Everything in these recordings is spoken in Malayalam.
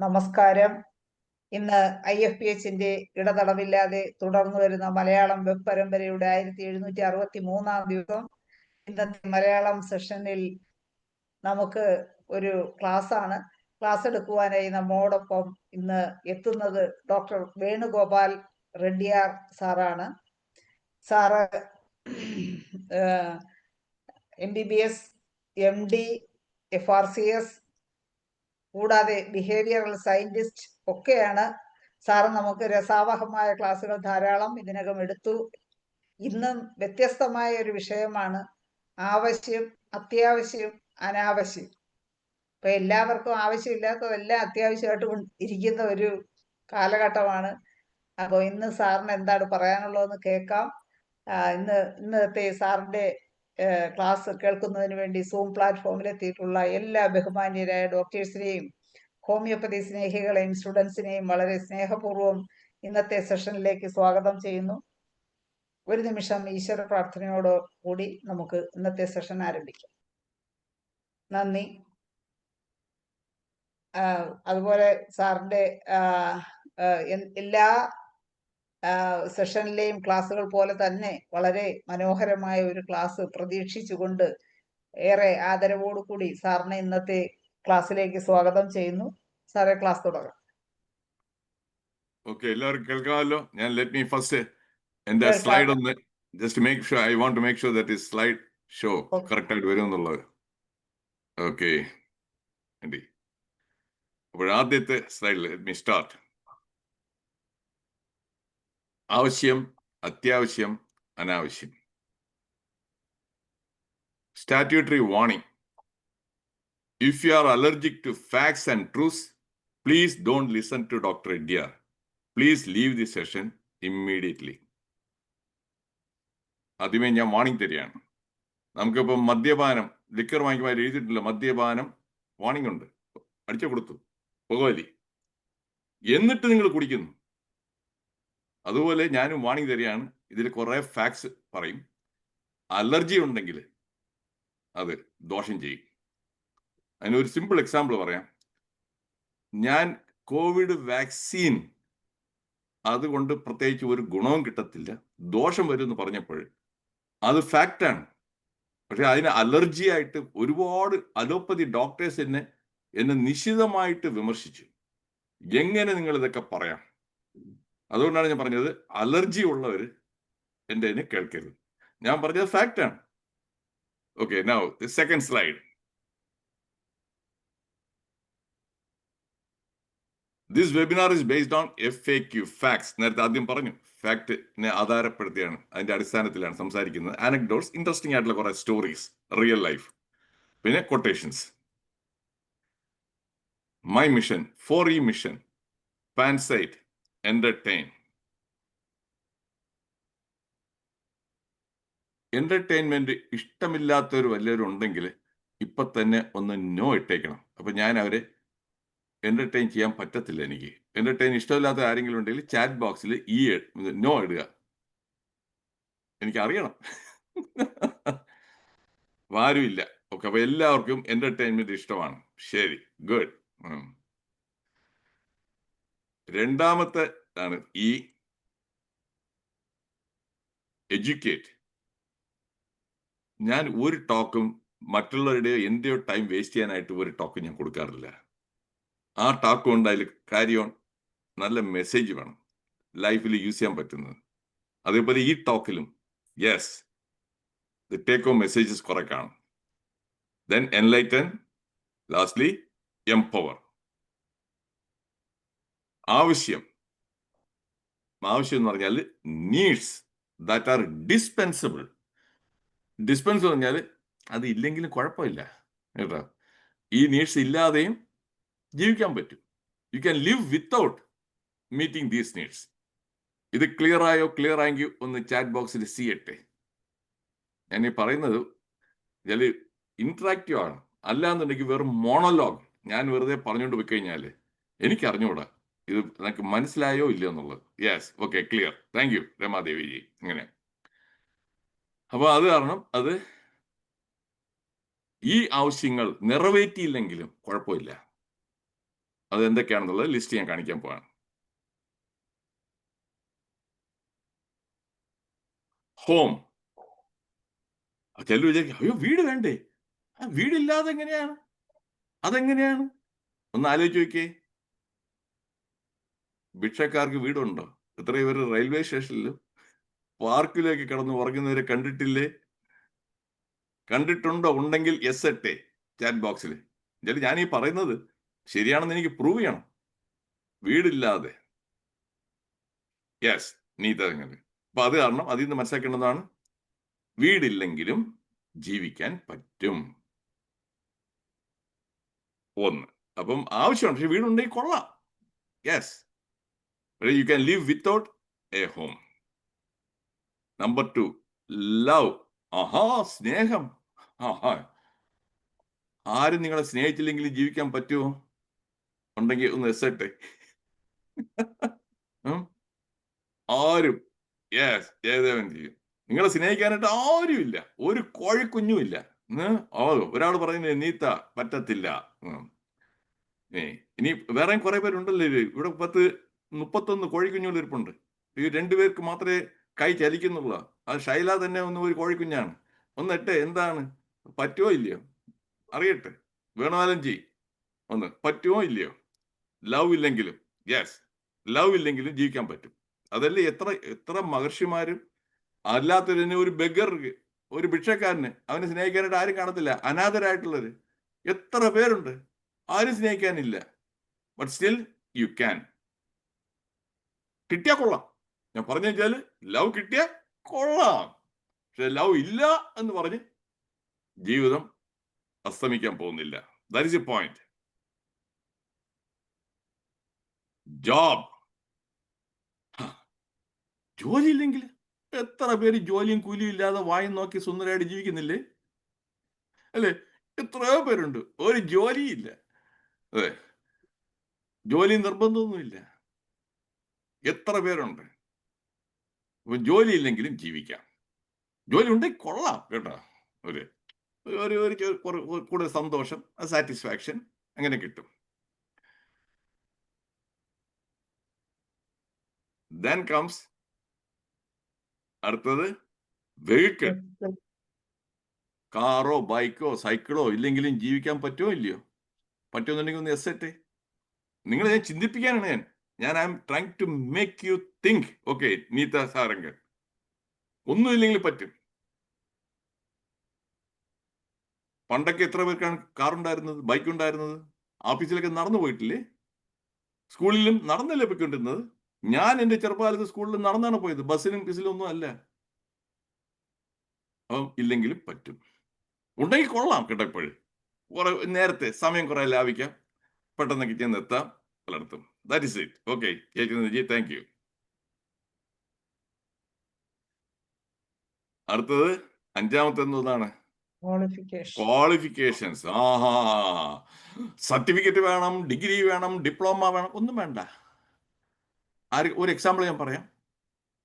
നമസ്കാരം. ഇന്ന് IFPHന്റെ ഇടതടവില്ലാതെ തുടർന്നു വരുന്ന മലയാളം വെബ് പരമ്പരയുടെ 1763 ദിവസം. ഇന്നത്തെ മലയാളം സെഷനിൽ നമുക്ക് ഒരു ക്ലാസ് എടുക്കുവാനായി നമ്മോടൊപ്പം ഇന്ന് എത്തുന്നത് ഡോക്ടർ വേണുഗോപാൽ റെഡ്ഡിയാർ സാറാണ്. സാറ് MBBS, MD, FRCS കൂടാതെ ബിഹേവിയറൽ സയന്റിസ്റ്റ് ഒക്കെയാണ്. സാറ് നമുക്ക് രസാവഹമായ ക്ലാസ്സുകൾ ധാരാളം ഇതിനകം എടുത്തു. ഇന്നും വ്യത്യസ്തമായ ഒരു വിഷയമാണ് ആവശ്യം, അത്യാവശ്യം, അനാവശ്യം. ഇപ്പൊ എല്ലാവർക്കും ആവശ്യമില്ലാത്തതെല്ലാം അത്യാവശ്യമായിട്ട് ഇരിക്കുന്ന ഒരു കാലഘട്ടമാണ്. അപ്പോൾ ഇന്ന് സാറിന് എന്താണ് പറയാനുള്ളതെന്ന് കേൾക്കാം. ഇന്നത്തെ സാറിന്റെ ക്ലാസ് കേൾക്കുന്നതിന് വേണ്ടി സൂം പ്ലാറ്റ്ഫോമിലെത്തിയിട്ടുള്ള എല്ലാ ബഹുമാന്യരായ ഡോക്ടേഴ്സിനെയും ഹോമിയോപ്പതി സ്നേഹികളെയും സ്റ്റുഡൻസിനെയും വളരെ സ്നേഹപൂർവ്വം ഇന്നത്തെ സെഷനിലേക്ക് സ്വാഗതം ചെയ്യുന്നു. ഒരു നിമിഷം ഈശ്വര പ്രാർത്ഥനയോട് കൂടി നമുക്ക് ഇന്നത്തെ സെഷൻ ആരംഭിക്കാം. നന്ദി. അതുപോലെ സാറിന്റെ എല്ലാ സെഷനിലെയും ക്ലാസ്സുകൾ പോലെ തന്നെ വളരെ മനോഹരമായ ഒരു ക്ലാസ് പ്രതീക്ഷിച്ചുകൊണ്ട് ഏറെ ആദരവോടുകൂടി സാറിനെ ഇന്നത്തെ ക്ലാസ്സിലേക്ക് സ്വാഗതം ചെയ്യുന്നു. സാറേ, ക്ലാസ് തുടങ്ങാം. ഓക്കെ, എല്ലാവർക്കും കേൾക്കാമല്ലോ. ഞാൻ ലെറ്റ് മീ ഫസ്റ്റ് എന്റെ സ്ലൈഡ് ഒന്ന് just make sure, I want to make sure that ഈ സ്ലൈഡ് ഷോ കറക്റ്റ് ആയിട്ട് വരും എന്നുള്ളത്. ഓക്കെ, അപ്പോൾ ആദ്യത്തെ സ്ലൈഡിൽ ലെറ്റ് മീ സ്റ്റാർട്ട്. ആവശ്യം, അത്യാവശ്യം, അനാവശ്യം. Statutory warning. If you are allergic to facts and truths, please don't listen to Dr. Reddyar. Please leave the session immediately. ആദ്യമേ ഞാൻ വാണിംഗ് തരികയാണ്. നമുക്കിപ്പം മദ്യപാനം, ലിക്കർ വാങ്ങിക്കുമ്പോൾ എഴുതിയിട്ടില്ല, മദ്യപാനം വാണിംഗ് ഉണ്ട്, അടിച്ചു കൊടുത്തു, പുകവലി, എന്നിട്ട് നിങ്ങൾ കുടിക്കുന്നു. അതുപോലെ ഞാനും വാണിംഗ് തരികയാണ്. ഇതിൽ കുറെ ഫാക്ട്സ് പറയും. അലർജി ഉണ്ടെങ്കിൽ അത് ദോഷം ചെയ്യും. അതിനൊരു സിമ്പിൾ എക്സാമ്പിൾ പറയാം. ഞാൻ കോവിഡ് വാക്സിൻ അതുകൊണ്ട് പ്രത്യേകിച്ച് ഒരു ഗുണവും കിട്ടത്തില്ല, ദോഷം വരും എന്ന് പറഞ്ഞപ്പോൾ അത് ഫാക്റ്റാണ്. പക്ഷെ അതിന് അലർജി ആയിട്ട് ഒരുപാട് അലോപ്പതി ഡോക്ടേഴ്സ് എന്നെ നിശിതമായിട്ട് വിമർശിച്ചു. എങ്ങനെ നിങ്ങൾ ഇതൊക്കെ പറയാം? അതുകൊണ്ടാണ് ഞാൻ പറഞ്ഞത് അലർജി ഉള്ളവർ എന്നെ കേൾക്കരുത്. ഞാൻ പറഞ്ഞത് ഫാക്റ്റാണ്. Okay, now the second slide. This webinar is based on FAQ facts. നേരത്തെ ആദ്യം പറഞ്ഞു, ഫാക്ടിനെ ആധാരപ്പെടുത്തിയാണ്, അതിന്റെ അടിസ്ഥാനത്തിലാണ് സംസാരിക്കുന്നത്. ആനക്ഡോട്ട്സ്, ഇൻട്രസ്റ്റിംഗ് ആയിട്ടുള്ള കുറെ സ്റ്റോറീസ്, റിയൽ ലൈഫ്, പിന്നെ quotations. My mission, 4E mission, പാൻസൈറ്റ്, എന്റർടൈൻ. എന്റർടൈൻമെന്റ് ഇഷ്ടമില്ലാത്തവർ വല്ലവരും ഉണ്ടെങ്കിൽ ഇപ്പൊ തന്നെ ഒന്ന് നോ ഇട്ടേക്കണം. അപ്പൊ ഞാൻ അവരെ എന്റർടൈൻ ചെയ്യാൻ പറ്റത്തില്ല. എനിക്ക് എന്റർടൈൻ ഇഷ്ടമില്ലാത്ത ആരെങ്കിലും ഉണ്ടെങ്കിൽ ചാറ്റ് ബോക്സിൽ നോ ഇടുക. എനിക്കറിയണം. ആരുമില്ല. ഓക്കെ, അപ്പൊ എല്ലാവർക്കും എന്റർടൈൻമെന്റ് ഇഷ്ടമാണ്. ശരി, ഗുഡ്. രണ്ടാമത്തെ ആണ് ഈ എഡ്യൂക്കേറ്റ്. ഞാൻ ഒരു ടോക്കും മറ്റുള്ളവരുടെയോ എന്റെയോ ടൈം വേസ്റ്റ് ചെയ്യാനായിട്ട് ഒരു ടോക്ക് ഞാൻ കൊടുക്കാറില്ല. ആ ടോക്ക് കൊണ്ട് അതിൽ കാര്യം നല്ല മെസ്സേജ് വേണം, ലൈഫിൽ യൂസ് ചെയ്യാൻ പറ്റുന്നത്. അതേപോലെ ഈ ടോക്കിലും yes, the take home messages കുറെ കാണും. Then enlighten, lastly empower. ആവശ്യം എന്ന് പറഞ്ഞാൽ needs that are dispensable. Dispense പറഞ്ഞാൽ അത് ഇല്ലെങ്കിലും കുഴപ്പമില്ല കേട്ടോ. ഈ നീഡ്സ് ഇല്ലാതെയും ജീവിക്കാൻ പറ്റും. U can live without meeting these needs. ഇത് ക്ലിയർ ആയെങ്കിൽ ഒന്ന് ചാറ്റ് ബോക്സിൽ ചെയ്യട്ടെ. ഞാൻ ഈ പറയുന്നത് ഇന്ററാക്റ്റീവ് ആണ്, അല്ലാന്നുണ്ടെങ്കിൽ വെറും മോണോലോഗ് ഞാൻ വെറുതെ പറഞ്ഞുകൊണ്ട് പോയി കഴിഞ്ഞാൽ എനിക്ക് അറിഞ്ഞുകൂടാ ഇത് എനിക്ക് മനസ്സിലായോ ഇല്ലയോ എന്നുള്ളത്. Yes, okay, clear, thank you Ramadeviji. ഇങ്ങനെ അപ്പൊ അത് കാരണം അത് ഈ ആവശ്യങ്ങൾ നിറവേറ്റിയില്ലെങ്കിലും കുഴപ്പമില്ല. അത് എന്തൊക്കെയാണെന്നുള്ളത് ലിസ്റ്റ് ഞാൻ കാണിക്കാൻ പോവാണ്. ഹോം. ചിലർ വിചാരിക്കും, അയ്യോ വീട് വേണ്ടേ? വീടില്ലാതെ എങ്ങനെയാണ്? അതെങ്ങനെയാണ്? ഒന്ന് ആലോചിച്ച് നോക്കിയേ. ഭിക്ഷക്കാർക്ക് വീടുണ്ടോ? എത്രയോ പേര് റെയിൽവേ സ്റ്റേഷനിലും പാർക്കിലേക്ക് കിടന്ന് ഉറങ്ങുന്നവരെ കണ്ടിട്ടില്ലേ? കണ്ടിട്ടുണ്ടോ? ഉണ്ടെങ്കിൽ യെസ് ഇട്ടേ ചാറ്റ് ബോക്സിൽ. എന്നിട്ട് ഞാൻ ഈ പറയുന്നത് ശരിയാണെന്ന് എനിക്ക് പ്രൂവ് ചെയ്യണം. വീടില്ലാതെ. യെസ്, നീത അങ്ങനെ. അപ്പൊ അത് കാരണം അതിൽ നിന്ന് മനസ്സിലാക്കേണ്ടതാണ്, വീടില്ലെങ്കിലും ജീവിക്കാൻ പറ്റും. ഒന്ന്. അപ്പം ആവശ്യമാണ്. പക്ഷെ വീടുണ്ടെങ്കിൽ കൊള്ളാം. Yes. You can live without a home. Number 2, love. ആഹാ, സ്നേഹം. ആഹാ. ആരും നിങ്ങളെ സ്നേഹിച്ചില്ലെങ്കിൽ ജീവിക്കാൻ പറ്റുമോ? ഉണ്ടെങ്കിൽ ഒന്ന് എസ് ഇട്ടേ. ആരും. യെസ്, ജയദേവൻ ചെയ്യും. നിങ്ങളെ സ്നേഹിക്കാനായിട്ട് ആരുമില്ല. ഒരു കോഴിക്കുഞ്ഞുമില്ല. ഒരാൾ പറയുന്നത് നീത്ത പറ്റത്തില്ല. ഇനി വേറെയും കുറെ പേരുണ്ടല്ലോ ഇവിടെ 31 കോഴിക്കുഞ്ഞുങ്ങൾ ഇരിപ്പുണ്ട്. ഈ 2 പേർക്ക് മാത്രമേ കൈ ചലിക്കുന്നുള്ളൂ. അത് ഷൈല തന്നെ ഒരു കോഴിക്കുഞ്ഞാണ്. ഒന്ന് ഇട്ടേ, എന്താണ്? പറ്റുമോ ഇല്ലയോ? അറിയട്ടെ. വേണുവാലൻജി ഒന്ന് പറ്റുമോ ഇല്ലയോ? ലവ് ഇല്ലെങ്കിലും. യെസ്, ലവ് ഇല്ലെങ്കിലും ജീവിക്കാൻ പറ്റും. അതല്ലേ എത്ര മഹർഷിമാരും. അല്ലാത്തതിന് ഒരു ബെഗർക്ക്, ഒരു ഭിക്ഷക്കാരന്, അവനെ സ്നേഹിക്കാനായിട്ട് ആരും കാണത്തില്ല. അനാഥരായിട്ടുള്ളവര് എത്ര പേരുണ്ട്. ആരും സ്നേഹിക്കാനില്ല. But still you can. കിട്ടിയാ കൊള്ളാം. ഞാൻ പറഞ്ഞു വെച്ചാല് ലവ് കിട്ടിയാ കൊള്ളാം. പക്ഷെ ലവ് ഇല്ല എന്ന് പറഞ്ഞ് ജീവിതം അസ്തമിക്കാൻ പോകുന്നില്ല. That is A point. Job. ജോലി ഇല്ലെങ്കിൽ എത്ര പേര് ജോലിയും കൂലിയും ഇല്ലാതെ വായും നോക്കി സുന്ദരമായിട്ട് ജീവിക്കുന്നില്ലേ? അല്ലെ? എത്രയോ പേരുണ്ട്, ഒരു ജോലിയില്ല. അതെ, ജോലി നിർബന്ധമൊന്നുമില്ല. എത്ര പേരുണ്ട്. അപ്പൊ ജോലി ഇല്ലെങ്കിലും ജീവിക്കാം. ജോലി ഉണ്ടെങ്കിൽ കൊള്ളാം കേട്ടോ. ഒരു ഒരു കൂടുതൽ സന്തോഷം, സാറ്റിസ്ഫാക്ഷൻ അങ്ങനെ കിട്ടും. ദെൻ കംസ് അടുത്തത് വെഹിക്കിൾ. കാറോ ബൈക്കോ സൈക്കിളോ ഇല്ലെങ്കിലും ജീവിക്കാൻ പറ്റുമോ ഇല്ലയോ? പറ്റുമെന്നുണ്ടെങ്കിൽ ഒന്ന് എസ് ഇട്ടേ. നിങ്ങളെ ഞാൻ ചിന്തിപ്പിക്കാനാണ്. ഞാൻ I'm trying to make you think. Okay Neetha Sarangan, ഒന്നുമില്ലെങ്കിൽ പറ്റും. പണ്ടൊക്കെ എത്ര പേർക്കാണ് കാർ ഉണ്ടായിരുന്നത്, ബൈക്ക് ഉണ്ടായിരുന്നത്? ഓഫീസിലൊക്കെ നടന്നു പോയിട്ടില്ലേ? സ്കൂളിലും നടന്നല്ലേ പോയിക്കൊണ്ടിരുന്നത്? ഞാൻ എന്റെ ചെറുപ്പകാലത്ത് സ്കൂളിൽ നടന്നാണ് പോയത്, ബസ്സിലും ബസ്സിലും ഒന്നും അല്ല. അപ്പം ഇല്ലെങ്കിലും പറ്റും. ഉണ്ടെങ്കിൽ കൊള്ളാം കേട്ടോ. ഇപ്പോഴും കുറെ നേരത്തെ സമയം കുറെ ലാഭിക്കാം, പെട്ടെന്നൊക്കെ ചെന്ന് എത്താം പലയിടത്തും. That is it. Okay G, thank you. അടുത്തത് അഞ്ചാമത്തെ എന്താണ്? ക്വാളിഫിക്കേഷൻസ്. ആഹാ, സർട്ടിഫിക്കറ്റ് വേണം, ഡിഗ്രി വേണം, ഡിപ്ലോമ വേണം, ഒന്നും വേണ്ട. ഒരു എക്സാമ്പിൾ ഞാൻ പറയാം.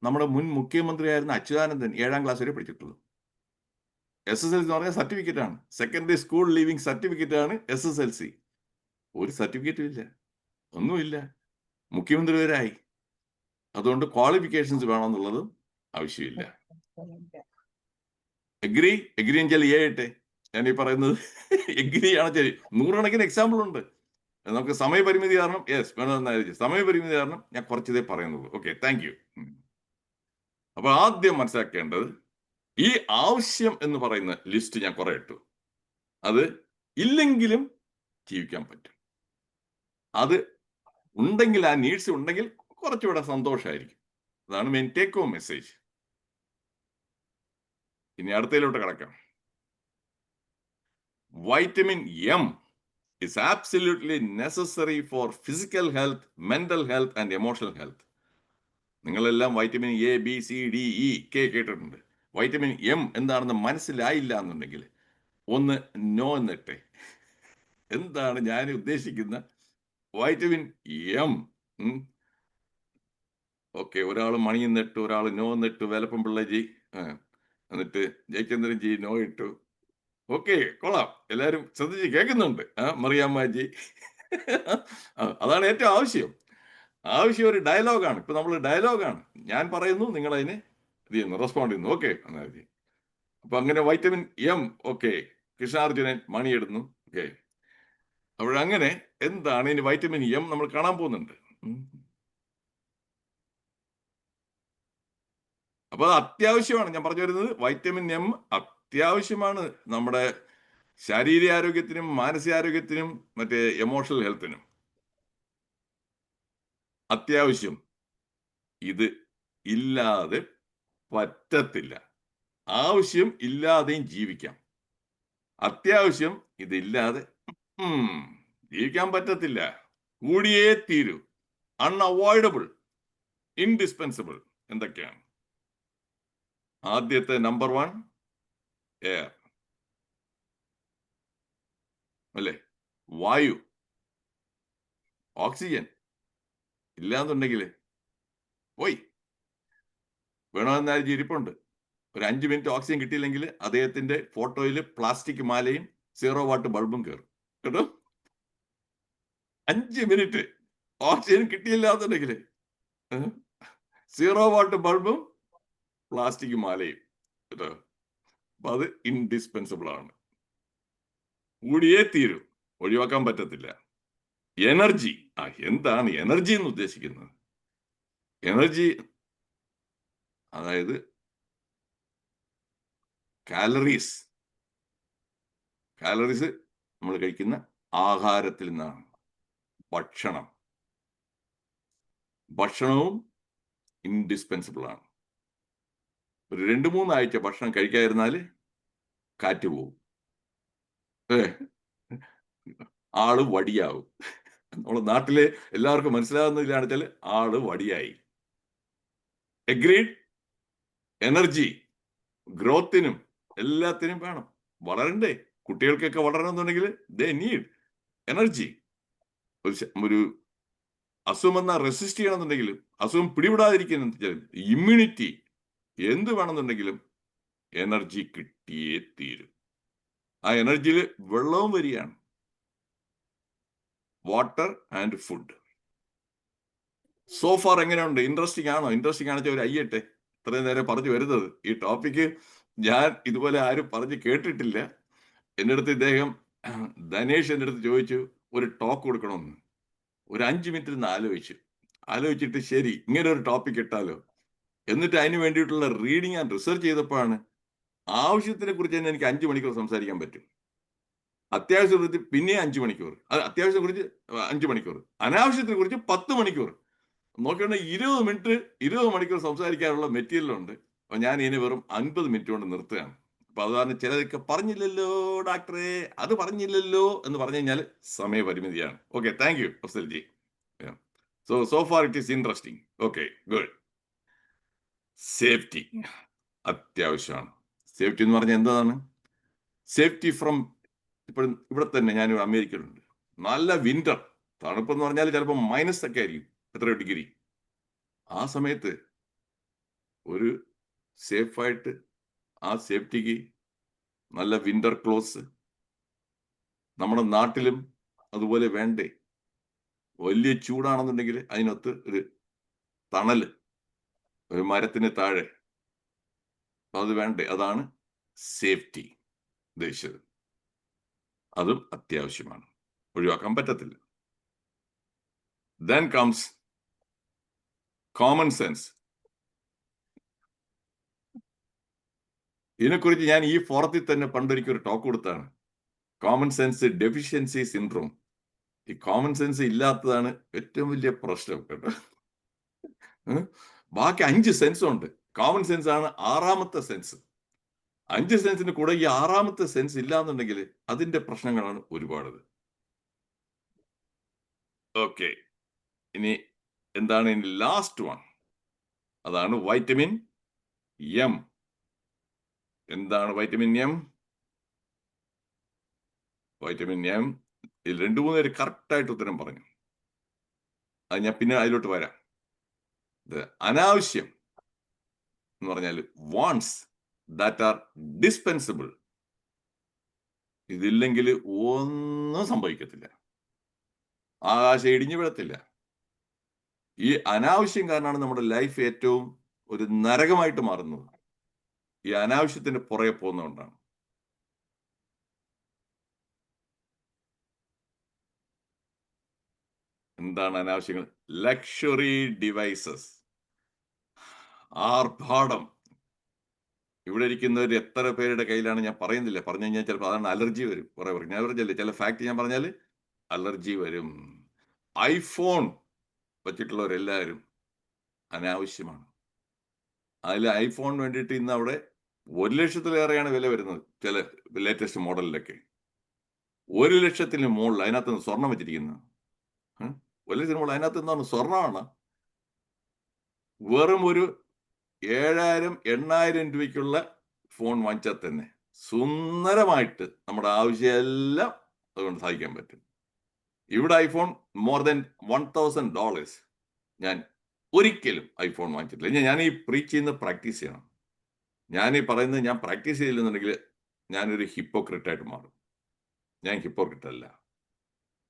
നമ്മുടെ മുൻ മുഖ്യമന്ത്രിയായിരുന്ന അച്യുതാനന്ദൻ 7ാം ക്ലാസ് വരെ പഠിച്ചിട്ടുള്ളൂ. SSLC എന്ന് പറഞ്ഞാൽ സർട്ടിഫിക്കറ്റ് ആണ്. സെക്കൻഡറി സ്കൂൾ ലീവിംഗ് സർട്ടിഫിക്കറ്റ് ആണ് SSLC. ഒരു സർട്ടിഫിക്കറ്റും ഇല്ല, ഒന്നുമില്ല. മുഖ്യമന്ത്രി വരായി. അതുകൊണ്ട് ക്വാളിഫിക്കേഷൻസ് വേണമെന്നുള്ളതും ആവശ്യമില്ല. എഗ്രി എങ്കിൽ ഇട്ടെ. ഞാൻ ഈ പറയുന്നത് എഗ്രി ആണ്. ശരി, 100 കണക്കിന് എക്സാമ്പിൾ ഉണ്ട്. നമുക്ക് സമയപരിമിതി കാരണം, യെസ് വേണമെന്നായിരിക്കും, സമയപരിമിതി കാരണം ഞാൻ കുറച്ചതേ പറയുന്നുള്ളൂ. Okay, thank U. അപ്പൊ ആദ്യം മനസ്സിലാക്കേണ്ടത്, ഈ ആവശ്യം എന്ന് പറയുന്ന ലിസ്റ്റ് ഞാൻ കുറെ ഇട്ടു. അത് ഇല്ലെങ്കിലും ജീവിക്കാൻ പറ്റും. അത് ഉണ്ടെങ്കിൽ, ആ നീഡ്സ് ഉണ്ടെങ്കിൽ കുറച്ചുകൂടെ സന്തോഷമായിരിക്കും. അതാണ് മെയിൻ ടേക്ക് ഹോം മെസ്സേജ്. ഇനി അടുത്തതിലോട്ട് കിടക്കാം. Vitamin M is absolutely necessary for physical health, mental health and emotional health. നിങ്ങളെല്ലാം vitamin A B C D E K കേട്ടിട്ടുണ്ട്. വൈറ്റമിൻ എം എന്താണെന്ന് മനസ്സിലായില്ല എന്നുണ്ടെങ്കിൽ ഒന്ന് നോ എന്നിട്ടെ. എന്താണ് ഞാൻ ഉദ്ദേശിക്കുന്ന വൈറ്റമിൻ എം? ഓക്കെ, ഒരാൾ മണി എന്നിട്ട്, ഒരാൾ നോ എന്നിട്ട്, വേലപ്പൻ പിള്ളജി, എന്നിട്ട് ജയചന്ദ്രൻ ജി നോ ഇട്ടു. ഓക്കെ, കൊള്ളാം, എല്ലാരും ശ്രദ്ധിച്ച് കേൾക്കുന്നുണ്ട്. മറിയാമ്മജി അതാണ് ഏറ്റവും ആവശ്യം ഒരു ഡയലോഗാണ്. ഇപ്പൊ നമ്മൾ ഡയലോഗാണ്. ഞാൻ പറയുന്നു, നിങ്ങൾ അതിന് ഇത് ചെയ്യുന്നു, റെസ്പോണ്ട് ചെയ്യുന്നു. ഓക്കെ, അപ്പൊ അങ്ങനെ വൈറ്റമിൻ എം. ഓക്കെ, കൃഷ്ണാർജുനൻ മണിയിടുന്നു. ഓക്കെ, അപ്പോഴങ്ങനെ എന്താണ് ഇനി വൈറ്റമിൻ എം നമ്മൾ കാണാൻ പോകുന്നുണ്ട്. അപ്പൊ അത് അത്യാവശ്യമാണ്. ഞാൻ പറഞ്ഞു വരുന്നത് വൈറ്റമിൻ എം അത്യാവശ്യമാണ് നമ്മുടെ ശാരീരികാരോഗ്യത്തിനും മാനസികാരോഗ്യത്തിനും മറ്റേ എമോഷണൽ ഹെൽത്തിനും അത്യാവശ്യം. ഇത് ഇല്ലാതെ പറ്റത്തില്ല. ആവശ്യം ഇല്ലാതെയും ജീവിക്കാം. അത്യാവശ്യം ഇതില്ലാതെ ജീവിക്കാൻ പറ്റത്തില്ല. കൂടിയേ തീരൂ. Unavoidable, indispensable. എന്തൊക്കെയാണ്? ആദ്യത്തെ നമ്പർ 1 എയർ, അല്ലേ? വായു, ഓക്സിജൻ ഇല്ലാന്നുണ്ടെങ്കിൽ പോയി. വേണമെന്നാലും ഇരിപ്പുണ്ട്. ഒരു 5 മിനിറ്റ് ഓക്സിജൻ കിട്ടിയില്ലെങ്കിൽ അദ്ദേഹത്തിന്റെ ഫോട്ടോയിൽ പ്ലാസ്റ്റിക് മാലയും 0 വാട്ട് ബൾബും കയറും കേട്ടോ. 5 മിനിറ്റ് ഓക്സിജൻ കിട്ടിയില്ലാന്നുണ്ടെങ്കിൽ 0 വാട്ട് ബൾബും പ്ലാസ്റ്റിക് മാലയും കേട്ടോ. അപ്പൊ അത് ഇൻഡിസ്പെൻസിബിൾ ആണ്. കൂടിയേ തീരും, ഒഴിവാക്കാൻ പറ്റത്തില്ല. എനർജി. എന്താണ് എനർജി എന്ന് ഉദ്ദേശിക്കുന്നത്? എനർജി അതായത് കാലറീസ് നമ്മൾ കഴിക്കുന്ന ആഹാരത്തിൽ നിന്നാണ്. ഭക്ഷണവും ഇൻഡിസ്പെൻസിബിൾ ആണ്. ഒരു 2-3 ആഴ്ച ഭക്ഷണം കഴിക്കാതിരുന്നാല് കാറ്റ് പോവും, ആള് വടിയാവും. നമ്മുടെ നാട്ടിലെ എല്ലാവർക്കും മനസ്സിലാകുന്നതിലാണ് വെച്ചാൽ ആള് വടിയായി. എഗ്രീഡ്? എനർജി ഗ്രോത്തിനും എല്ലാത്തിനും വേണം. വളരണ്ടേ? കുട്ടികൾക്കൊക്കെ വളരണമെന്നുണ്ടെങ്കിൽ ദേ നീഡ് എനർജി. ഒരു അസുഖം വന്നാൽ റെസിസ്റ്റ് ചെയ്യണമെന്നുണ്ടെങ്കിലും, അസുഖം പിടിപെടാതിരിക്കുന്ന ഇമ്മ്യൂണിറ്റി, എന്ത് വേണമെന്നുണ്ടെങ്കിലും എനർജി കിട്ടിയേ തീരും. ആ എനർജിയിൽ വെള്ളവും വരികയാണ്. Water and food. സോഫാർ എങ്ങനെയുണ്ട്? ഇൻട്രസ്റ്റിംഗ് ആണോ? ഇൻട്രസ്റ്റിംഗ് ആണെന്ന് വെച്ചാൽ ഒരു അയ്യട്ടെ, ഇത്രയും നേരം പറഞ്ഞു വരുന്നത്. ഈ ടോപ്പിക്ക് ഞാൻ ഇതുപോലെ ആരും പറഞ്ഞു കേട്ടിട്ടില്ല. എൻ്റെ അടുത്ത് ഇദ്ദേഹം ധനേഷ് എൻ്റെ അടുത്ത് ചോദിച്ചു ഒരു ടോക്ക് കൊടുക്കണമെന്ന്. ഒരു 5 മിനിറ്റ് നിന്ന് ആലോചിച്ചിട്ട് ശരി, ഇങ്ങനെ ഒരു ടോപ്പിക് ഇട്ടാലോ. എന്നിട്ട് അതിന് വേണ്ടിയിട്ടുള്ള റീഡിങ് ആൻഡ് റിസർച്ച് ചെയ്തപ്പോഴാണ് ആവശ്യത്തിനെ കുറിച്ച് തന്നെ എനിക്ക് 5 മണിക്കൂർ സംസാരിക്കാൻ പറ്റും. അത്യാവശ്യത്തെ കുറിച്ച് പിന്നെ 5 മണിക്കൂർ, അത്യാവശ്യത്തെ കുറിച്ച് 5 മണിക്കൂർ, അനാവശ്യത്തിനെ കുറിച്ച് 10 മണിക്കൂർ. നോക്കിയാൽ 20 മണിക്കൂർ സംസാരിക്കാനുള്ള മെറ്റീരിയൽ ഉണ്ട്. അപ്പൊ ഞാൻ ഇനി വെറും 50 മിനിറ്റ് കൊണ്ട് നിർത്തുകയാണ്. അപ്പൊ അതാണ് ചിലതൊക്കെ പറഞ്ഞില്ലല്ലോ ഡോക്ടറെ, അത് പറഞ്ഞില്ലല്ലോ എന്ന് പറഞ്ഞു കഴിഞ്ഞാൽ സമയപരിമിതിയാണ്. Okay, thank you Afzalji. So far it is interesting. Okay, good. Safety അത്യാവശ്യമാണ്. സേഫ്റ്റി എന്ന് പറഞ്ഞാൽ എന്താണ്? സേഫ്റ്റി ഫ്രം, ഇപ്പോഴും ഇവിടെ തന്നെ ഞാൻ അമേരിക്കയിലുണ്ട്. നല്ല വിന്റർ, തണുപ്പെന്ന് പറഞ്ഞാൽ ചിലപ്പോൾ മൈനസ് ഒക്കെ ആയിരിക്കും, എത്ര ഡിഗ്രി. ആ സമയത്ത് ഒരു സേഫായിട്ട് ആ സേഫ്റ്റിക്ക് നല്ല വിന്റർ ക്ലോത്ത്സ് നമ്മുടെ നാട്ടിലും അതുപോലെ വേണ്ടേ. വലിയ ചൂടാണെന്നുണ്ടെങ്കിൽ അതിനൊത്ത് ഒരു തണല്, ഒരു മരത്തിന് താഴെ, അത് വേണ്ടേ. അതാണ് സേഫ്റ്റി ഉദ്ദേശിച്ചത്. അതും അത്യാവശ്യമാണ്, ഒഴിവാക്കാൻ പറ്റത്തില്ല. Then comes common sense. ഇതിനെക്കുറിച്ച് ഞാൻ ഈ ഫോറത്തിൽ തന്നെ പണ്ടൊരിക്കൽ ഒരു ടോക്ക് കൊടുത്താണ്. Common sense deficiency syndrome. ഈ കോമൺ സെൻസ് ഇല്ലാത്തതാണ് ഏറ്റവും വലിയ പ്രശ്നം കേട്ടോ. ബാക്കി 5 സെൻസും ഉണ്ട്. കോമൺ സെൻസ് ആണ് 6ാമത്തെ സെൻസ്. 5 സെൻസിന് കൂടെ ഈ 6ാമത്തെ സെൻസ് ഇല്ലാന്നുണ്ടെങ്കിൽ അതിന്റെ പ്രശ്നങ്ങളാണ് ഒരുപാട്. ഓക്കെ, ഇനി എന്താണ് ലാസ്റ്റ് വൺ? അതാണ് വൈറ്റമിൻ എം. എന്താണ് വൈറ്റമിൻ എം? വൈറ്റമിൻ എം ഇതിൽ 2-3 പേര് കറക്റ്റായിട്ട് ഉത്തരം പറഞ്ഞു. അത് ഞാൻ പിന്നെ അതിലോട്ട് വരാം. അനാവശ്യം എന്ന് പറഞ്ഞാൽ വാണ്ട്സ് ദാറ്റ് ആർ ആകാശം ഇടിഞ്ഞു വീഴത്തില്ല. ഈ അനാവശ്യം കാരണമാണ് നമ്മുടെ ലൈഫ് ഏറ്റവും ഒരു നരകമായിട്ട് മാറുന്നത്. ഈ അനാവശ്യത്തിന്റെ പുറകെ പോകുന്നതുകൊണ്ടാണ്. എന്താണ് അനാവശ്യങ്ങൾ? Luxury devices, ആർഭാടം. ഇവിടെ ഇരിക്കുന്നവർ എത്ര പേരുടെ കയ്യിലാണ് ഞാൻ പറയുന്നില്ല. പറഞ്ഞു കഴിഞ്ഞാൽ ചിലപ്പോൾ അതാണ് അലർജി വരും. കുറെ പേർക്ക് ഞാൻ പറഞ്ഞല്ലേ, ചില ഫാക്ട് ഞാൻ പറഞ്ഞാൽ അലർജി വരും. ഐഫോൺ വച്ചിട്ടുള്ളവരെല്ലാവരും അനാവശ്യമാണ്. അതിൽ ഐഫോൺ വേണ്ടിയിട്ട് ഇന്ന് അവിടെ 1,00,000-ത്തിലേറെയാണ് വില വരുന്നത്. ചില ലേറ്റസ്റ്റ് മോഡലിലൊക്കെ 1,00,000-ത്തിന് മുകളിൽ. അതിനകത്ത് നിന്ന് സ്വർണം വെച്ചിരിക്കുന്നത്. 1,00,000-ത്തിന് മുകളിൽ. അതിനകത്ത് എന്താണ്? സ്വർണ്ണമാണ്. വെറും ഒരു 7,000, 8,000 രൂപയ്ക്കുള്ള ഫോൺ വാങ്ങിച്ചാൽ തന്നെ സുന്ദരമായിട്ട് നമ്മുടെ ആവശ്യമെല്ലാം അതുകൊണ്ട് സാധിക്കാൻ പറ്റും. ഇവിടെ ഐഫോൺ മോർ ദാൻ $1,000. ഞാൻ ഒരിക്കലും ഐഫോൺ വാങ്ങിച്ചിട്ടില്ല. ഞാൻ ഈ പ്രീച്ച് ചെയ്യുന്ന പ്രാക്ടീസ് ചെയ്യണം. ഞാൻ ഈ പറയുന്നത് ഞാൻ പ്രാക്ടീസ് ചെയ്തില്ലെന്നുണ്ടെങ്കിൽ ഞാനൊരു ഹിപ്പോക്രിറ്റായിട്ട് മാറും. ഞാൻ ഹിപ്പോക്രിറ്റ് അല്ല.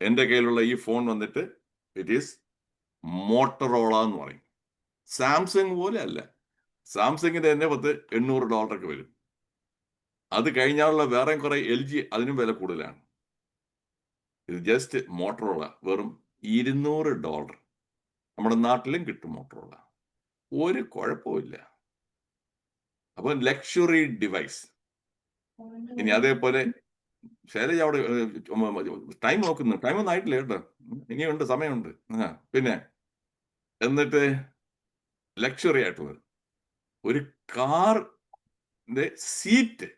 എൻ്റെ കയ്യിലുള്ള ഈ ഫോൺ വന്നിട്ട് ഇറ്റ് ഈസ് മോട്ടറോള എന്ന് പറയും. സാംസങ് പോലെ അല്ല. സാംസങ്ങിന്റെ തന്നെ $800 വരും. അത് കഴിഞ്ഞാലുള്ള വേറെ കുറെ LG, അതിനും വില കൂടുതലാണ്. ഇത് ജസ്റ്റ് മോട്ടറോള വെറും $200. നമ്മുടെ നാട്ടിലും കിട്ടും മോട്ടറോള. ഒരു കുഴപ്പമില്ല. അപ്പൊ ലക്ഷറി ഡിവൈസ്. ഇനി അതേപോലെ ശൈലജ അവിടെ ടൈം നോക്കുന്നു. ടൈം ഒന്നും ആയിട്ടില്ല കേട്ടോ, ഇനിയുണ്ട്, സമയമുണ്ട്. പിന്നെ എന്നിട്ട് ലക്ഷറി ആയിട്ടുള്ളത് ഒരു കാറിന്റെ സീറ്റ്,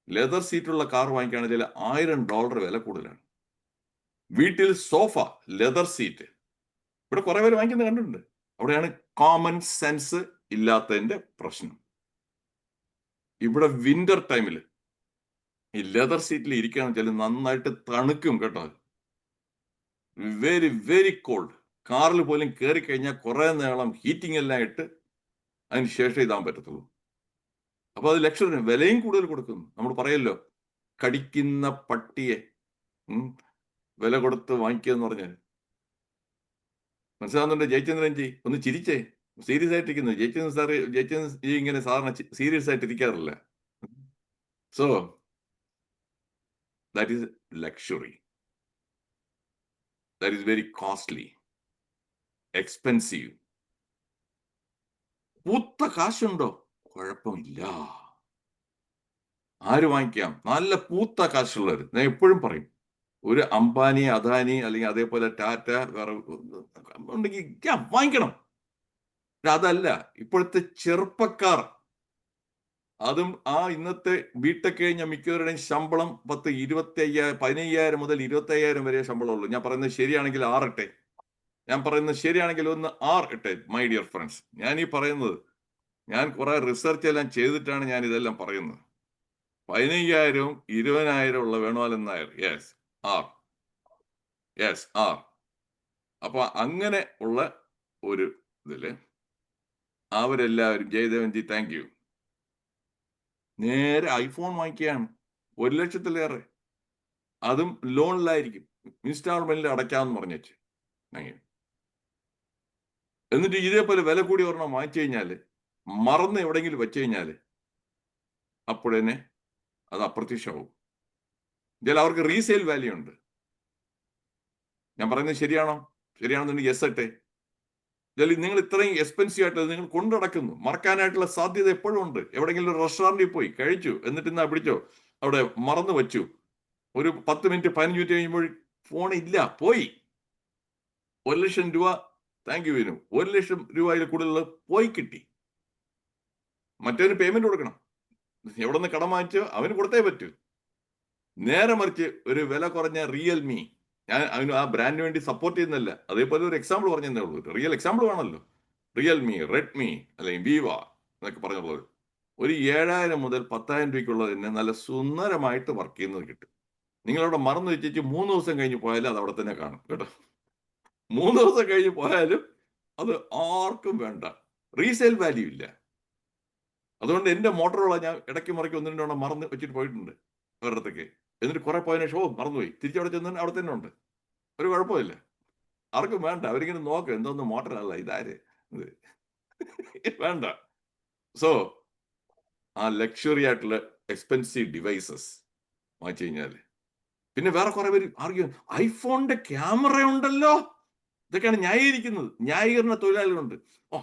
ലെതർ സീറ്റുള്ള കാർ വാങ്ങിക്കുകയാണെങ്കിൽ $1,000 വില കൂടുതലാണ്. വീട്ടിൽ സോഫ, ലെതർ സീറ്റ്. ഇവിടെ കുറെ പേര് വാങ്ങിക്കുന്നത് കണ്ടിട്ടുണ്ട്. അവിടെയാണ് കോമൺ സെൻസ് ഇല്ലാത്തതിന്റെ പ്രശ്നം. ഇവിടെ വിന്റർ ടൈമിൽ ഈ ലെതർ സീറ്റിൽ ഇരിക്കുകയാണെന്ന് വെച്ചാൽ നന്നായിട്ട് തണുക്കും കേട്ടോ. Very very called. കാറിൽ പോലും കയറി കഴിഞ്ഞാൽ കുറെ നേരം ഹീറ്റിംഗ് എല്ലാം ഇട്ട് അതിന് ശേഷം ഇതാൻ പറ്റത്തുള്ളൂ. അപ്പൊ അത് ലക്ഷറി, വിലയും കൂടുതൽ കൊടുക്കുന്നു. നമ്മൾ പറയല്ലോ, കടിക്കുന്ന പട്ടിയെ വില കൊടുത്ത് വാങ്ങിക്കുക എന്ന് പറഞ്ഞാൽ മനസ്സിലാവുന്നുണ്ട്? ജയചന്ദ്രൻ ജി ഒന്ന് ചിരിച്ചേ, സീരിയസ് ആയിട്ടിരിക്കുന്നു. ജയചന്ദ്രൻ ജി ഇങ്ങനെ സാധാരണ സീരിയസ് ആയിട്ട് ഇരിക്കാറില്ല. So that is luxury. That is very costly, expensive. പൂത്ത കാശുണ്ടോ? കുഴപ്പമില്ല, ആര് വാങ്ങിക്കാം? നല്ല പൂത്ത കാശുള്ളവർ. ഞാൻ എപ്പോഴും പറയും, ഒരു അംബാനി, അദാനി അല്ലെങ്കിൽ അതേപോലെ ടാറ്റ വേറെ ഉണ്ടെങ്കിൽ വാങ്ങിക്കണം. അതല്ല ഇപ്പോഴത്തെ ചെറുപ്പക്കാർ, അതും ആ ഇന്നത്തെ ബിടെക് കഴിഞ്ഞ മിക്കവരുടെയും ശമ്പളം 15,000 മുതൽ 25,000 വരെ ശമ്പളമുള്ളൂ. ഞാൻ പറയുന്നത് ശരിയാണെങ്കിൽ 6 ഇട്ടെ. ഞാൻ പറയുന്നത് ശരിയാണെങ്കിൽ ഒന്ന് 6 ഇട്ടെ. മൈ ഡിയർ ഫ്രണ്ട്സ്, ഞാൻ ഈ പറയുന്നത് ഞാൻ കുറെ റിസർച്ച് എല്ലാം ചെയ്തിട്ടാണ് ഞാൻ ഇതെല്ലാം പറയുന്നത്. 15,000, 20,000 ഉള്ള വേണുഗോപാലൻ നായർ, യെസ് ആർ. അപ്പൊ അങ്ങനെ ഉള്ള ഒരു ഇതില് അവരെല്ലാവരും, ജയദേവൻ ജി താങ്ക് യു, നേരെ ഐഫോൺ വാങ്ങിക്കുകയാണ്. 1,00,000-ത്തിലേറെ. അതും ലോണിലായിരിക്കും, ഇൻസ്റ്റാൾമെന്റിൽ അടയ്ക്കാമെന്ന് പറഞ്ഞേച്ച്. എന്നിട്ട് ഇതേപോലെ വില കൂടി ഒരെണ്ണം വാങ്ങിച്ചു കഴിഞ്ഞാല് മറന്ന് എവിടെയെങ്കിലും വെച്ച് കഴിഞ്ഞാല് അപ്പോഴന്നെ അത് അപ്രത്യക്ഷമാവും. ഇതിൽ അവർക്ക് റീസെയിൽ വാല്യൂ ഉണ്ട്. ഞാൻ പറയുന്നത് ശരിയാണോ? ശരിയാണെന്നുണ്ടെങ്കിൽ യെസ് ഇട്ടെ. ഇതിൽ നിങ്ങൾ ഇത്രയും എക്സ്പെൻസീവ് ആയിട്ട് നിങ്ങൾ കൊണ്ടു നടക്കുന്നു. മറക്കാനായിട്ടുള്ള സാധ്യത എപ്പോഴും ഉണ്ട്. എവിടെയെങ്കിലും ഒരു റെസ്റ്റോറന്റിൽ പോയി കഴിച്ചു, എന്നിട്ട് ഇന്നാ പിടിച്ചോ അവിടെ മറന്നു വെച്ചു. ഒരു 10 മിനിറ്റ് 15 മിനിറ്റ് കഴിയുമ്പോൾ ഫോൺ ഇല്ല, പോയി. 1,00,000 രൂപ, താങ്ക് യു വിനു, 1,00,000 രൂപയിൽ കൂടുതൽ പോയി കിട്ടി. മറ്റൊരു പേയ്മെന്റ് കൊടുക്കണം. എവിടെ നിന്ന് കടം വാങ്ങിച്ചോ അവന് കൊടുത്തേ പറ്റൂ. നേരെ മറിച്ച് ഒരു വില കുറഞ്ഞ റിയൽമി, ഞാൻ അതിന് ആ ബ്രാൻഡിന് വേണ്ടി സപ്പോർട്ട് ചെയ്യുന്നില്ല, അതേപോലെ ഒരു എക്സാമ്പിൾ പറഞ്ഞതേ ഉള്ളൂ. റിയൽ എക്സാമ്പിൾ വേണമല്ലോ. റിയൽമി, റെഡ്മി അല്ലെങ്കിൽ വിവ എന്നൊക്കെ പറഞ്ഞുള്ളത് ഒരു 7,000 മുതൽ 10,000 രൂപയ്ക്കുള്ളത് തന്നെ നല്ല സുന്ദരമായിട്ട് വർക്ക് ചെയ്യുന്നത് കിട്ടും. നിങ്ങളവിടെ മറന്നു വെച്ചിട്ട് 3 ദിവസം കഴിഞ്ഞ് പോയാലും അത് അവിടെ തന്നെ കാണും കേട്ടോ. 3 ദിവസം കഴിഞ്ഞ് പോയാലും അത് ആർക്കും വേണ്ട, റീസെയിൽ വാല്യൂ ഇല്ല. അതുകൊണ്ട് എന്റെ മോട്ടറോള ഞാൻ ഇടയ്ക്ക് മറിക്ക് 1-2 മറന്ന് വെച്ചിട്ട് പോയിട്ടുണ്ട് വേറെടുത്തൊക്കെ. എന്നിട്ട് കുറെ പോയതിനു ശേഷം മറന്നുപോയി. തിരിച്ചവിടെ ചെന്ന് അവിടെ തന്നെ ഉണ്ട്. ഒരു കുഴപ്പമില്ല. ആർക്കും വേണ്ട. അവരിങ്ങനെ നോക്കും, എന്തോന്ന് മോട്ടറല്ല ഇതാര് വേണ്ട. സോ ആ ലക്ഷറി ആയിട്ടുള്ള എക്സ്പെൻസീവ് ഡിവൈസസ് വാങ്ങിച്ചു കഴിഞ്ഞാല് പിന്നെ വേറെ കുറെ പേര് ആർഗ്യൂ, ഐഫോണിന്റെ ക്യാമറ ഉണ്ടല്ലോ, ഇതൊക്കെയാണ് ന്യായീകരിക്കുന്നത്. ന്യായീകരണ തൊഴിലാളികളുണ്ട്.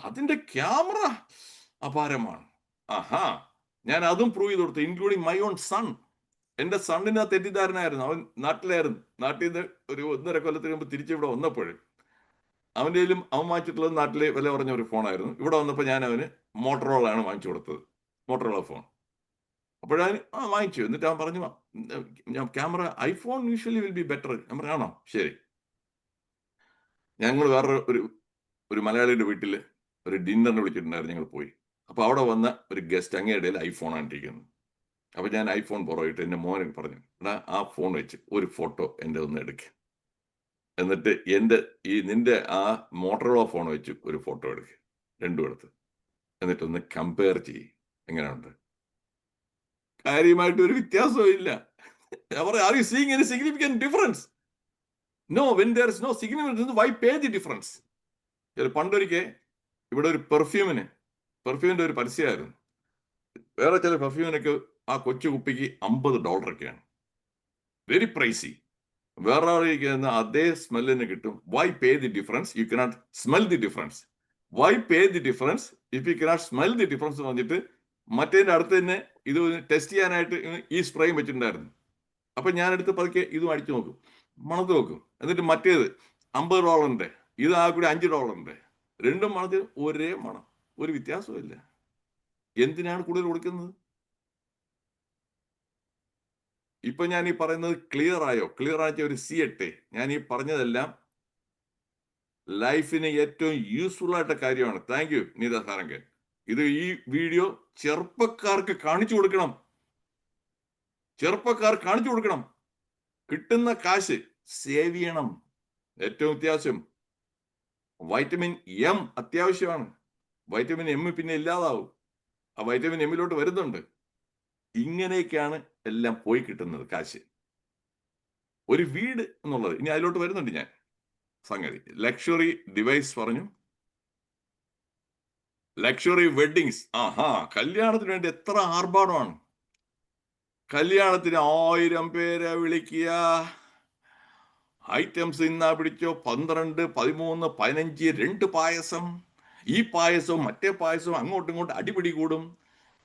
അതിന്റെ ക്യാമറ അപാരമാണ്. ആഹാ, ഞാൻ അതും പ്രൂവ് ചെയ്ത് കൊടുത്തു, ഇൻക്ലൂഡിങ് മൈ ഓൺ സൺ. എന്റെ സണ്ണിന് ആ തെറ്റിദ്ധാരണയായിരുന്നു. അവൻ നാട്ടിലായിരുന്നു. നാട്ടിൽ നിന്ന് ഒരു 1.5 കൊല്ലത്തിന് മുമ്പ് തിരിച്ചിവിടെ വന്നപ്പോൾ അവൻ വാങ്ങിച്ചിട്ടുള്ളത് നാട്ടിലെ വില കുറഞ്ഞ ഒരു ഫോണായിരുന്നു. ഇവിടെ വന്നപ്പോൾ ഞാൻ അവന് മോട്ടറോളയാണ് വാങ്ങിച്ചു കൊടുത്തത്, മോട്ടറോള ഫോൺ. അപ്പോഴവൻ വാങ്ങിച്ചു. എന്നിട്ട് അവൻ പറഞ്ഞു, camera iPhone usually will be better. ഞാൻ പറയാണോ, ശരി. ഞങ്ങൾ വേറെ ഒരു മലയാളിയുടെ വീട്ടിൽ ഒരു ഡിന്നറിന് വിളിച്ചിട്ടുണ്ടായിരുന്നു. ഞങ്ങൾ പോയി. അപ്പൊ അവിടെ വന്ന ഒരു ഗസ്റ്റ് അങ്ങയുടെ ഐഫോണാണ് ഇരിക്കുന്നത്. അപ്പൊ ഞാൻ ഐഫോൺ പുറകിട്ട് എന്റെ മോനെ പറഞ്ഞു, എടാ ആ ഫോൺ വെച്ച് ഒരു ഫോട്ടോ എൻ്റെ ഒന്ന് എടുക്കുക, എന്നിട്ട് നിന്റെ ആ മോട്ടറോള ഫോൺ വെച്ച് ഒരു ഫോട്ടോ എടുക്കുക, രണ്ടും എടുത്ത് എന്നിട്ടൊന്ന് കമ്പയർ ചെയ്യും, എങ്ങനെയുണ്ട്. കാര്യമായിട്ട് ഒരു വ്യത്യാസവും ഇല്ല. Are you seeing any significant difference? No. When there is no significance, why pay the difference? പണ്ടൊരിക്കൽ ഇവിടെ ഒരു പെർഫ്യൂമിന്റെ ഒരു പരസ്യമായിരുന്നു. വേറെ ചില പെർഫ്യൂമിനൊക്കെ ആ കൊച്ചു കുപ്പിക്ക് $50 വെരി പ്രൈസി. വേറെ അതേ സ്മെല്ലിന് കിട്ടും. Why pay the difference? You cannot smell the difference. Why pay the difference if you cannot smell the difference എന്ന് പറഞ്ഞിട്ട് മറ്റേതിന്റെ അടുത്ത് തന്നെ ഇത് ടെസ്റ്റ് ചെയ്യാനായിട്ട് ഈ സ്പ്രേയും വെച്ചിട്ടുണ്ടായിരുന്നു. അപ്പൊ ഞാനെടുത്ത് പതുക്കെ ഇതും അടിച്ചു നോക്കും, മണത്ത് നോക്കും. എന്നിട്ട് മറ്റേത് $50, ഇത് ആ കൂടി $5. രണ്ടും മണത്തിന് ഒരേ മണം, ഒരു വ്യത്യാസവും ഇല്ല. എന്തിനാണ് കൂടുതൽ കൊടുക്കുന്നത്? ഇപ്പൊ ഞാൻ ഈ പറയുന്നത് ക്ലിയർ ആയോ? ക്ലിയർ ആയിട്ട് ഒരു C8. ഞാൻ ഈ പറഞ്ഞതെല്ലാം ലൈഫിന് ഏറ്റവും യൂസ്ഫുൾ ആയിട്ട കാര്യമാണ്. Thank you Neetha Sarangan. ഈ വീഡിയോ ചെറുപ്പക്കാർക്ക് കാണിച്ചു കൊടുക്കണം. കിട്ടുന്ന കാശ് സേവ് ചെയ്യണം. ഏറ്റവും അത്യാവശ്യം വൈറ്റമിൻ എം അത്യാവശ്യമാണ്. വൈറ്റമിൻ എം പിന്നെ ഇല്ലാതാവും. ആ വൈറ്റമിൻ എമ്മിലോട്ട് വരുന്നുണ്ട്. ഇങ്ങനെയൊക്കെയാണ് എല്ലാം പോയി കിട്ടുന്നത് കാശ്. ഒരു വീട് എന്നുള്ളത് ഇനി അതിലോട്ട് വരുന്നുണ്ട് ഞാൻ. സംഗതി ലക്ഷറി ഡിവൈസ് പറഞ്ഞു, ലക്ഷറി വെഡിങ്സ്. കല്യാണത്തിന് വേണ്ടി എത്ര ആർഭാടമാണ്. കല്യാണത്തിന് 1000 പേരെ വിളിക്കുക. ഐറ്റംസ് ഇന്നാ പിടിച്ചോ 12, 13, 15, 2 പായസം. ഈ പായസവും മറ്റേ പായസവും അങ്ങോട്ടും ഇങ്ങോട്ടും അടിപിടി കൂടും.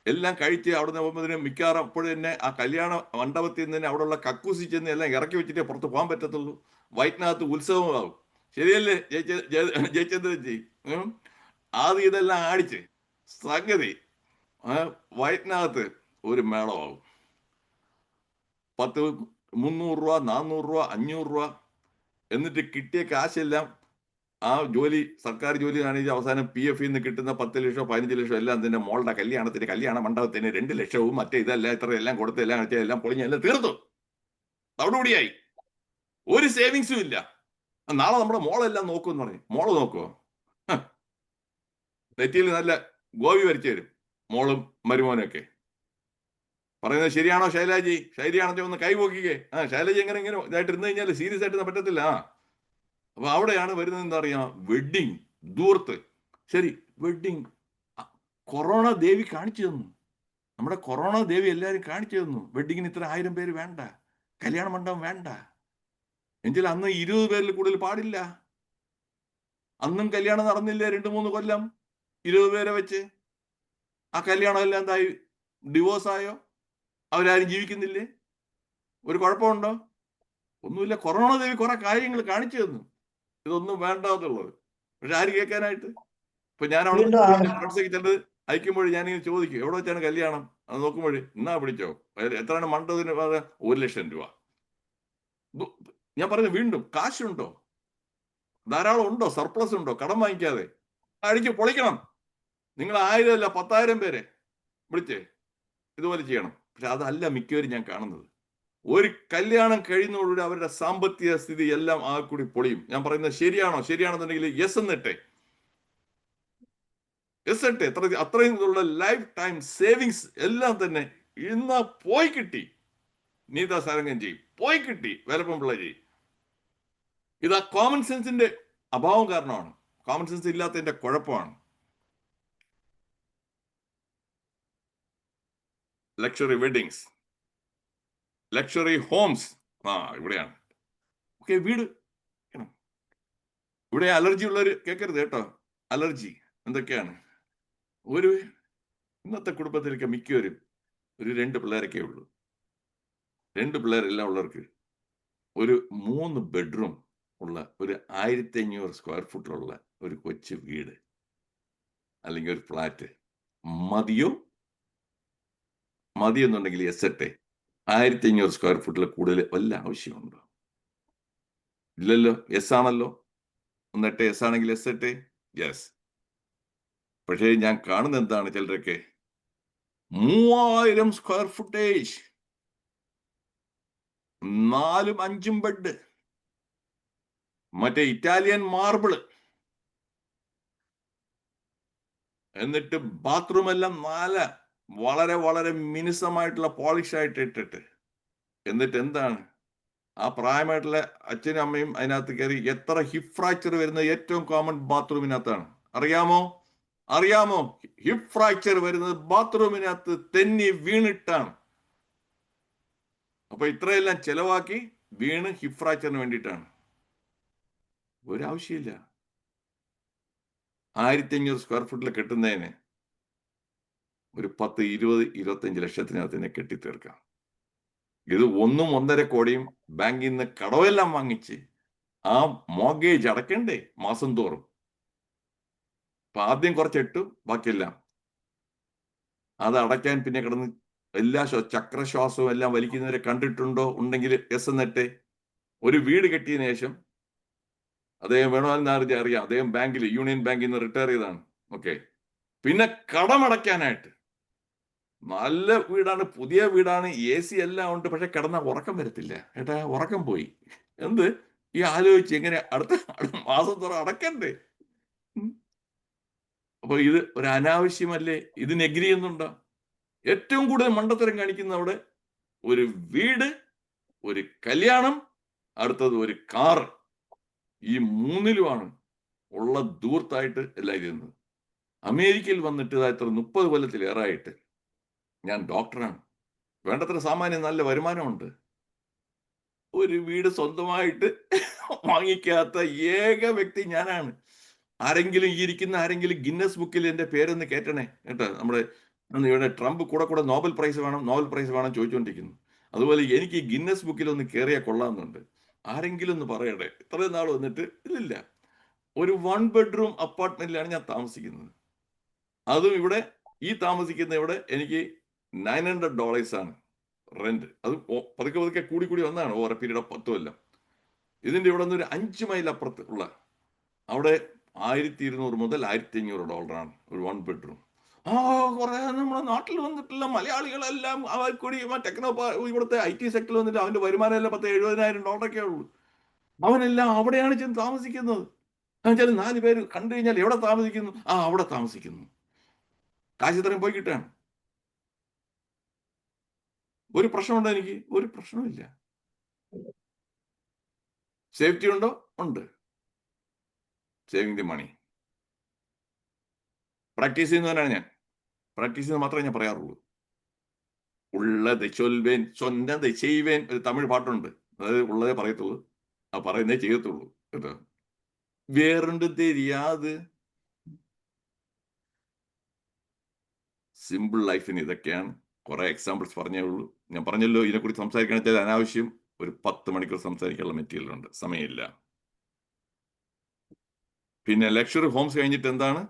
എല്ലാം കഴിച്ച് അവിടെ നിന്ന് പോകുന്നതിന് മിക്കവാറും അപ്പോഴും തന്നെ ആ കല്യാണ മണ്ഡപത്തിൽ നിന്ന് തന്നെ അവിടെയുള്ള കക്കൂസി ചെന്ന് എല്ലാം ഇറക്കി വെച്ചിട്ടേ പുറത്ത് പോകാൻ പറ്റത്തുള്ളൂ. വയറ്റിനകത്ത് ഉത്സവമാവും. ശരിയല്ലേ ജയചന്ദ്രൻജി? ആദ്യം ഇതെല്ലാം ആടിച്ച് സംഗതി വയറ്റിനകത്ത് ഒരു മേളമാവും. 300 രൂപ, 400 രൂപ, 500 രൂപ. എന്നിട്ട് കിട്ടിയ കാശെല്ലാം ആ ജോലി, സർക്കാർ ജോലി ആണെങ്കിൽ അവസാനം PF നിന്ന് കിട്ടുന്ന 10 ലക്ഷം 15 ലക്ഷം എല്ലാം തന്നെ മോളുടെ കല്യാണത്തിന്, കല്യാണ മണ്ഡപത്തിന് 2 ലക്ഷവും മറ്റേ ഇതെല്ലാം ഇത്ര എല്ലാം കൊടുത്ത് എല്ലാം പൊളിഞ്ഞ് എല്ലാം തീർത്തു. അവിടെകൂടിയായി. ഒരു സേവിങ്സും ഇല്ല. നാളെ നമ്മുടെ മോളെല്ലാം നോക്കുമെന്ന് പറഞ്ഞു. മോള് നോക്കുവോ? നെറ്റിയിൽ നല്ല ഗോപി വരച്ചു തരും മോളും മരുമോനും ഒക്കെ. പറയുന്നത് ശരിയാണോ ശൈലാജി? ശരിയാണോ ഒന്ന് കൈ പോക്കിക്കേ. ശൈലജി ഇങ്ങനെ ഇതായിട്ട് ഇരുന്ന് കഴിഞ്ഞാൽ സീരിയസ് ആയിട്ട് പറ്റത്തില്ല. അപ്പൊ അവിടെയാണ് വരുന്നത് എന്താ പറയാ, വെഡിങ് ദൂർത്ത്. ശരി, വെഡിങ് കൊറോണ ദേവി കാണിച്ചു തന്നു. നമ്മുടെ കൊറോണ ദേവി എല്ലാവരും കാണിച്ചു തന്നു. വെഡിങ്ങിന് ഇത്ര 1000 പേര് വേണ്ട, കല്യാണ മണ്ഡപം വേണ്ട. എങ്കിൽ അന്ന് 20 പേരിൽ കൂടുതൽ പാടില്ല. അന്നും കല്യാണം നടന്നില്ലേ 2-3 കൊല്ലം 20 പേരെ വെച്ച്? ആ കല്യാണം എല്ലാം എന്തായി? ഡിവോഴ്സ് ആയോ? അവരാരും ജീവിക്കുന്നില്ലേ? ഒരു കുഴപ്പമുണ്ടോ? ഒന്നുമില്ല. കൊറോണ ദേവി കുറെ കാര്യങ്ങൾ കാണിച്ചു തന്നു, ഇതൊന്നും വേണ്ടാന്നുള്ളത്. പക്ഷെ ആര് കേൾക്കാനായിട്ട്? ഇപ്പൊ ഞാൻ അവിടെ ഫ്രണ്ട്സൊക്കെ ചിലത് അയക്കുമ്പോൾ ഞാനിങ്ങനെ ചോദിക്കും, എവിടെ വെച്ചാണ് കല്യാണം? അത് നോക്കുമ്പോൾ എന്നാ പിടിച്ചോ, എത്രയാണ് മണ്ഡപത്തിന്? 1 ലക്ഷം രൂപ. ഞാൻ പറയുന്നത് വീണ്ടും, കാശുണ്ടോ? ധാരാളം ഉണ്ടോ? സർപ്ലസ് ഉണ്ടോ? കടം വാങ്ങിക്കാതെ അടിച്ച് പൊളിക്കണം. നിങ്ങൾ 1000 അല്ല 10,000 പേരെ വിളിച്ചേ ഇതുപോലെ ചെയ്യണം. പക്ഷെ അതല്ല മിക്കവരും ഞാൻ കാണുന്നത്. ഒരു കല്യാണം കഴിയുന്നതോടുകൂടി അവരുടെ സാമ്പത്തിക സ്ഥിതി എല്ലാം ആ കൂടി പൊളിയും. ഞാൻ പറയുന്നത് ശരിയാണെന്നുണ്ടെങ്കിൽ യെസ് എന്നിട്ടെ. അത്രയും ലൈഫ് ടൈം സേവിങ്സ് എല്ലാം തന്നെ ഇന്ന് പോയി കിട്ടി. നീതാ സാരംഗഞ്ചി പോയി കിട്ടി, വേലപ്പൻ പിള്ളേജി. ഇത് ആ കോമൺ സെൻസിന്റെ അഭാവം കാരണമാണ്, കോമൺ സെൻസ് ഇല്ലാത്തതിന്റെ കുഴപ്പമാണ്. ലക്ഷറി വെഡിങ്സ്, ലക്ഷറി ഹോംസ്, ഇവിടെയാണ്. ഓക്കെ, വീട്. ഇവിടെ അലർജി ഉള്ളവർ കേൾക്കരുത് കേട്ടോ. അലർജി എന്തൊക്കെയാണ്? ഇന്നത്തെ കുടുംബത്തിലൊക്കെ മിക്കവരും 2 പിള്ളേരൊക്കെ ഉള്ളൂ. 2 പിള്ളേരെല്ലാം ഉള്ളവർക്ക് 3 ബെഡ്റൂം ഉള്ള 1500 സ്ക്വയർ ഫുട്ടിലുള്ള ഒരു കൊച്ചു വീട് അല്ലെങ്കിൽ ഒരു ഫ്ലാറ്റ് മതിയെന്നുണ്ടെങ്കിൽ എസട്ടെ. 1500 സ്ക്വയർ ഫുട്ടിൽ കൂടുതൽ വല്ല ആവശ്യമുണ്ടോ? ഇല്ലല്ലോ. എസ് ആണല്ലോ. ഒന്നെട്ടെ എസ് ആണെങ്കിൽ എസട്ടെ. യെസ്. പക്ഷേ ഞാൻ കാണുന്ന എന്താണ്, ചിലരൊക്കെ 3000 സ്ക്വയർ ഫുട്ടേജ്, 4ഉം 5ഉം ബെഡ്, മറ്റേ ഇറ്റാലിയൻ മാർബിള്, എന്നിട്ട് ബാത്റൂം എല്ലാം വളരെ വളരെ മിനുസമായിട്ടുള്ള പോളിഷ് ആയിട്ട് ഇട്ടിട്ട്, എന്നിട്ട് എന്താണ് ആ പ്രായമായിട്ടുള്ള അച്ഛനും അമ്മയും അതിനകത്ത് കയറി എത്ര ഹിപ്പ് ഫ്രാക്ചർ വരുന്ന ഏറ്റവും കോമൺ ബാത്റൂമിനകത്താണ്. അറിയാമോ? ഹിപ്പ് ഫ്രാക്ചർ വരുന്നത് ബാത്റൂമിനകത്ത് തെന്നി വീണിട്ടാണ്. അപ്പൊ ഇത്രയെല്ലാം ചെലവാക്കി വീണ് ഹിപ്പ് ഫ്രാക്ചറിന് വേണ്ടിയിട്ടാണ്. ഒരാവശ്യമില്ല. 1500 സ്ക്വയർ ഫുട്ടിൽ കെട്ടുന്നതിന് ഒരു 10, 20, 25 ലക്ഷത്തിനകത്ത് തന്നെ കെട്ടിത്തീർക്കാം. ഇത് 1, 1.5 കോടിയും ബാങ്കിൽ നിന്ന് കടമെല്ലാം വാങ്ങിച്ച് ആ മോർഗേജ് അടക്കണ്ടേ മാസം തോറും. അപ്പൊ ആദ്യം കുറച്ചിട്ടു, ബാക്കിയെല്ലാം അത് അടയ്ക്കാൻ പിന്നെ കിടന്ന് എല്ലാ ചക്രശ്വാസവും എല്ലാം വലിക്കുന്നവരെ കണ്ടിട്ടുണ്ടോ? ഉണ്ടെങ്കിൽ എസ് എന്നിട്ട് ഒരു വീട് കെട്ടിയതിനു ശേഷം അദ്ദേഹം വേണമെന്ന് അറിയാം, അദ്ദേഹം യൂണിയൻ ബാങ്കിൽ നിന്ന് റിട്ടയർ ചെയ്താണ്. ഓക്കെ, പിന്നെ കടമടയ്ക്കാനായിട്ട് നല്ല വീടാണ്, പുതിയ വീടാണ്, AC എല്ലാം ഉണ്ട്, പക്ഷെ കിടന്ന ഉറക്കം വരത്തില്ല. ഏട്ടാ ഉറക്കം പോയി. ഈ ആലോചിച്ച് എങ്ങനെ അടുത്ത മാസം തോറും അടക്കണ്ടേ? അപ്പൊ ഇത് ഒരു അനാവശ്യമല്ലേ? ഇതിന് എഗ്രി ചെയ്യുന്നുണ്ടോ? ഏറ്റവും കൂടുതൽ മണ്ടത്തരം കാണിക്കുന്ന അവിടെ ഒരു വീട്, ഒരു കല്യാണം, അടുത്തത് ഒരു കാറ്. ഈ 3ലുമാണ് ഉള്ള ദൂർത്തായിട്ട് എല്ലാം ഇരുന്നത്. അമേരിക്കയിൽ വന്നിട്ട് 30 കൊല്ലത്തിലേറായിട്ട് ഞാൻ ഡോക്ടറാണ്. വേണ്ടത്ര സാമാന്യം നല്ല വരുമാനമുണ്ട്. ഒരു വീട് സ്വന്തമായിട്ട് വാങ്ങിക്കാത്ത ഏക വ്യക്തി ഞാനാണ്. ആരെങ്കിലും ഇരിക്കുന്ന ഗിന്നസ് ബുക്കിൽ എന്റെ പേരൊന്ന് കേട്ടണേ കേട്ടോ. ഇവിടെ ട്രംപ് കൂടെ നോബൽ പ്രൈസ് വേണം ചോദിച്ചുകൊണ്ടിരിക്കുന്നു. അതുപോലെ എനിക്ക് ഗിന്നസ് ബുക്കിൽ ഒന്ന് കയറിയാൽ കൊള്ളാമെന്നുണ്ട്. ആരെങ്കിലും ഒന്ന് പറയട്ടെ. ഇത്രയും നാൾ വന്നിട്ട് ഇല്ല. ഒരു 1 ബെഡ്റൂം അപ്പാർട്ട്മെന്റിലാണ് ഞാൻ താമസിക്കുന്നത്. അതും ഈ താമസിക്കുന്ന ഇവിടെ എനിക്ക് $900 ആണ് റെന്റ്. അത് പതുക്കെ കൂടി വന്നതാണ് ഓരോ പീരീഡ് 10 കൊല്ലം. ഇതിന്റെ ഇവിടെ നിന്ന് ഒരു 5 മൈൽ അപ്പുറത്ത് ഉള്ള അവിടെ $1200 മുതൽ $1500 ഒരു 1 ബെഡ്റൂം. കുറെ നമ്മുടെ നാട്ടിൽ വന്നിട്ടുള്ള മലയാളികളെല്ലാം കൂടി ഇവിടുത്തെ IT സെക്ടറിൽ വന്നിട്ട് അവന്റെ വരുമാനം എല്ലാം $70,000 ഉള്ളൂ. അവനെല്ലാം അവിടെയാണ് ചെന്ന് താമസിക്കുന്നത്. എന്നുവെച്ചാൽ 4 പേര് കണ്ടു കഴിഞ്ഞാൽ എവിടെ താമസിക്കുന്നു? അവിടെ താമസിക്കുന്നു. കാശ് ഇത്രയും പോയി കിട്ടുകയാണ്. ഒരു പ്രശ്നമുണ്ടോ എനിക്ക്? ഒരു പ്രശ്നമില്ല. സേഫ്റ്റി ഉണ്ടോ? ഉണ്ട്. Saving the money. പ്രാക്ടീസ് ചെയ്യുന്നവനാണ് ഞാൻ. പ്രാക്ടീസ് ചെയ്യുന്നത് മാത്രമേ ഞാൻ പറയാറുള്ളൂ. ഉള്ളത് ചൊൽവേൻ സ്വന്തം ചെയ്വേൻ ഒരു തമിഴ് പാട്ടുണ്ട്. അതായത് ഉള്ളതേ പറയത്തുള്ളൂ, പറയുന്നേ ചെയ്യത്തുള്ളൂ കേട്ടോ. വേറുണ്ട് തെരിയാത്. സിമ്പിൾ ലൈഫിന് ഇതൊക്കെയാണ്. കുറെ എക്സാമ്പിൾസ് പറഞ്ഞേ ഉള്ളൂ. ഞാൻ പറഞ്ഞല്ലോ, ഇതിനെക്കുറിച്ച് സംസാരിക്കണമെന്ന് വെച്ചാൽ അനാവശ്യം ഒരു 10 മണിക്കൂർ സംസാരിക്കാനുള്ള മെറ്റീരിയൽ ഉണ്ട്, സമയമില്ല. പിന്നെ ലക്ഷറി ഹോംസ് കഴിഞ്ഞിട്ട് എന്താണ്?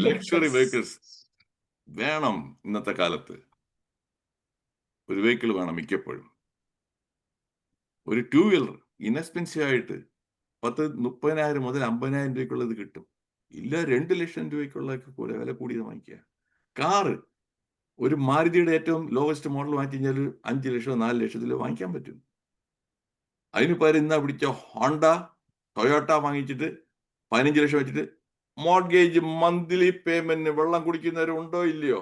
ലക്ഷറി വെഹിക്കിൾസ് വേണം. ഇന്നത്തെ കാലത്ത് ഒരു വെഹിക്കിൾ വേണം മിക്കപ്പോഴും. ഒരു 2 വീലർ ഇൻഎക്സ്പെൻസീവ് ആയിട്ട് 30,000 മുതൽ 50,000 രൂപയ്ക്കുള്ളത് കിട്ടും. ഇല്ല 2 ലക്ഷം രൂപയ്ക്കുള്ള വില കൂടിയത് വാങ്ങിക്കുക. കാറ് ഒരു മാരുതിയുടെ ഏറ്റവും ലോവസ്റ്റ് മോഡൽ വാങ്ങിച്ചു കഴിഞ്ഞാൽ 5 ലക്ഷം 4 ലക്ഷത്തിൽ വാങ്ങിക്കാൻ പറ്റും. അതിന് പകരം ഇന്നാ പിടിച്ച ഹോണ്ട ടൊയോട്ട വാങ്ങിച്ചിട്ട് 15 ലക്ഷം വെച്ചിട്ട് മോർഗേജ് മന്ത്ലി പേയ്മെന്റിന് വെള്ളം കുടിക്കുന്നവരുണ്ടോ ഇല്ലയോ?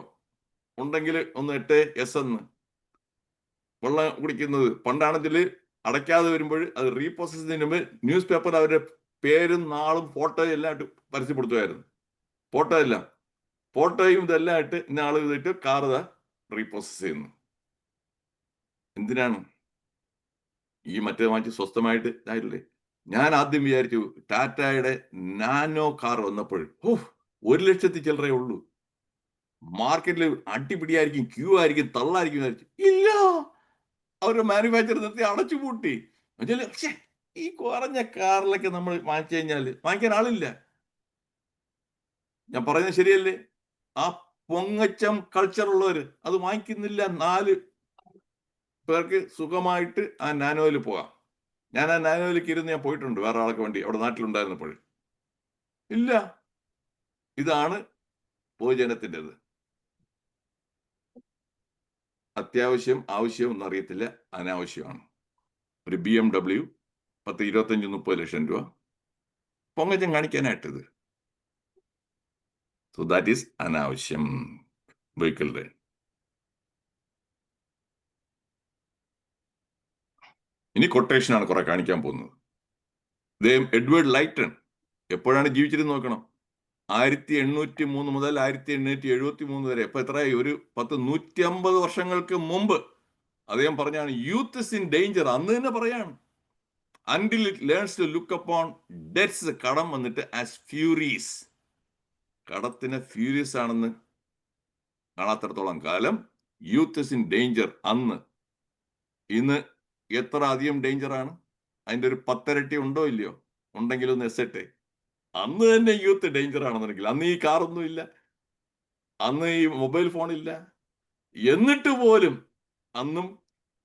ഉണ്ടെങ്കിൽ ഒന്ന് 8 എസ് എന്ന് വെള്ളം കുടിക്കുന്നത്. പണ്ടാണെങ്കിൽ അടയ്ക്കാതെ വരുമ്പോൾ അത് റീപ്രോസസ് ചെയ്യുന്നതിന് മുമ്പ് ന്യൂസ് പേപ്പർ അവരുടെ പേരും നാളും ഫോട്ടോയും എല്ലാം ഇട്ട് പരസ്യപ്പെടുത്തുമായിരുന്നു. ഫോട്ടോയും ഇതെല്ലാം ഇട്ട് ഇന്ന ആൾ ചെയ്തിട്ട് കാർ റീപ്രോസസ് ചെയ്യുന്നു. എന്തിനാണ് ഈ മറ്റേ വാങ്ങിച്ച് സ്വസ്ഥമായിട്ട് ഇതായില്ലേ? ഞാൻ ആദ്യം വിചാരിച്ചു ടാറ്റയുടെ നാനോ കാർ വന്നപ്പോൾ 1,00,000 ചില്ലറേ ഉള്ളൂ, മാർക്കറ്റിൽ അടിപിടിയായിരിക്കും, ക്യൂ ആയിരിക്കും, തള്ളായിരിക്കും വിചാരിച്ചു. ഇല്ല, അവരുടെ മാനുഫാക്ചർ നിർത്തി അടച്ചുപൂട്ടി. പക്ഷേ ഈ കുറഞ്ഞ കാറിലൊക്കെ നമ്മൾ വാങ്ങിച്ചു കഴിഞ്ഞാൽ വാങ്ങിക്കാൻ ആളില്ല. ഞാൻ പറയുന്നത് ശരിയല്ലേ? ആ പൊങ്ങച്ചം കൾച്ചർ ഉള്ളവര് അത് വാങ്ങിക്കുന്നില്ല. 4 പേർക്ക് സുഖമായിട്ട് ആ നാനോയിൽ പോകാം. ഞാൻ ആ നാനോയിലേക്ക് ഇരുന്ന് ഞാൻ പോയിട്ടുണ്ട് വേറെ ആൾക്ക് വേണ്ടി, അവിടെ നാട്ടിലുണ്ടായിരുന്നപ്പോൾ. ഇല്ല, ഇതാണ് പൊതുജനത്തിൻ്റെത്. അത്യാവശ്യം ആവശ്യം ഒന്നും അറിയത്തില്ല, അനാവശ്യമാണ്. ഒരു BMW 10, 25, 30 ലക്ഷം രൂപ പൊങ്ങച്ചം കാണിക്കാനായിട്ടത്. സോ ദാറ്റ് ഈസ് അനാവശ്യം വെഹിക്കിളിന്റെ. ഇനി കൊട്ടേഷനാണ് കുറെ കാണിക്കാൻ പോകുന്നത്. ഇദ്ദേഹം എഡ്വേർഡ് ലൈറ്റൺ എപ്പോഴാണ് ജീവിച്ചിരുന്ന് നോക്കണം. 1803 മുതൽ 1873 വരെ, ഇപ്പൊ എത്രയായി, ഒരു 150 വർഷങ്ങൾക്ക് മുമ്പ് അദ്ദേഹം പറഞ്ഞാണ് യൂത്ത് ഇസ് ഇൻ ഡേഞ്ചർ. അന്ന് തന്നെ പറയാണ്, until it learns to look upon debts, കടം വന്നിട്ട് ആസ് ഫ്യൂരീസ്, കടത്തിന് ഫ്യൂരീസ് ആണെന്ന് കാണാത്തിടത്തോളം കാലം യൂത്ത് ഇസ് ഇൻ ഡേഞ്ചർ അന്ന്. ഇന്ന് എത്ര അധികം ഡേഞ്ചറാണ്? അതിന്റെ ഒരു 10 ഇരട്ടി ഉണ്ടോ ഇല്ലയോ? ഉണ്ടെങ്കിലും ഒന്ന് എസട്ടെ. അന്ന് തന്നെ യൂത്ത് ഡേഞ്ചർ ആണെന്നുണ്ടെങ്കിൽ, അന്ന് ഈ കാറൊന്നും ഇല്ല, അന്ന് ഈ മൊബൈൽ ഫോൺ ഇല്ല, എന്നിട്ട് പോലും അന്നും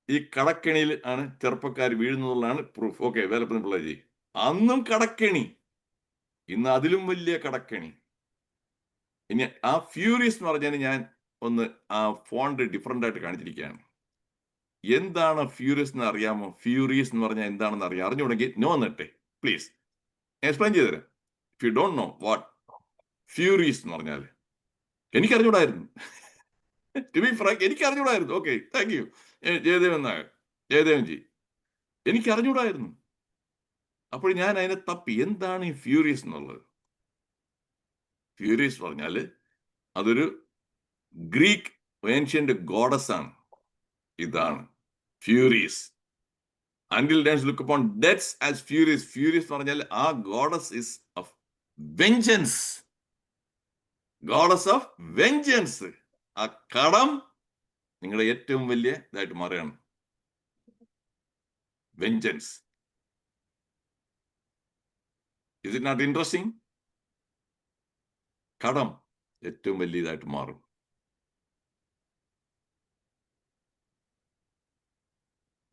ഈ കടക്കെണിയിൽ ആണ് ചെറുപ്പക്കാർ വീഴുന്നതുള്ളതാണ് പ്രൂഫ്. ഓക്കെ, വേലപ്പൻ പിള്ളേജി, അന്നും കടക്കെണി, ഇന്ന് അതിലും വലിയ കടക്കെണി. ഇനി ആ ഫ്യൂരീസ് എന്ന് പറഞ്ഞാൽ ഞാൻ ഒന്ന് ആ ഫോണ്ട് ഡിഫറെന്റ് ആയിട്ട് കാണിച്ചിരിക്കുകയാണ്. എന്താണ് ഫ്യൂരീസ് എന്ന് അറിയാമോ? ഫ്യൂരീസ് എന്ന് പറഞ്ഞാൽ എന്താണെന്ന് അറിഞ്ഞുകൂടെങ്കിൽ നോ എന്നിട്ടെ പ്ലീസ് എക്സ്പ്ലെയിൻ ചെയ്തുതരാം. If you don't know what furies എന്ന് പറഞ്ഞാൽ, എനിക്കറിഞ്ഞൂടായിരുന്നു. ടു ബി ഫ്രാങ്ക്, എനിക്കറിഞ്ഞൂടായിരുന്നു. Okay, thank you Jayadevan Nair, Jayadevan ji, എനിക്കറിഞ്ഞൂടായിരുന്നു. അപ്പോൾ ഞാൻ അതിനെ തപ്പി, എന്താണ് ഈ ഫ്യൂരീസ് എന്നുള്ളത്. ഫ്യൂരീസ് പറഞ്ഞാൽ അതൊരു ഗ്രീക്ക് ഏൻഷ്യന്റ് ഗോഡസ് ആണ്. ഇതാണ് ഫ്യൂരീസ്. Until dance look upon deaths as furies. Furies എന്ന് പറഞ്ഞാൽ ആ goddess is of vengeance. Goddess of vengeance. ആ കടം നിങ്ങളുടെ ഏറ്റവും വലിയ ഇതായിട്ട് മാറുകയാണ്. Vengeance. Is it not interesting? കടം ഏറ്റവും വലിയ ഇതായിട്ട് മാറും.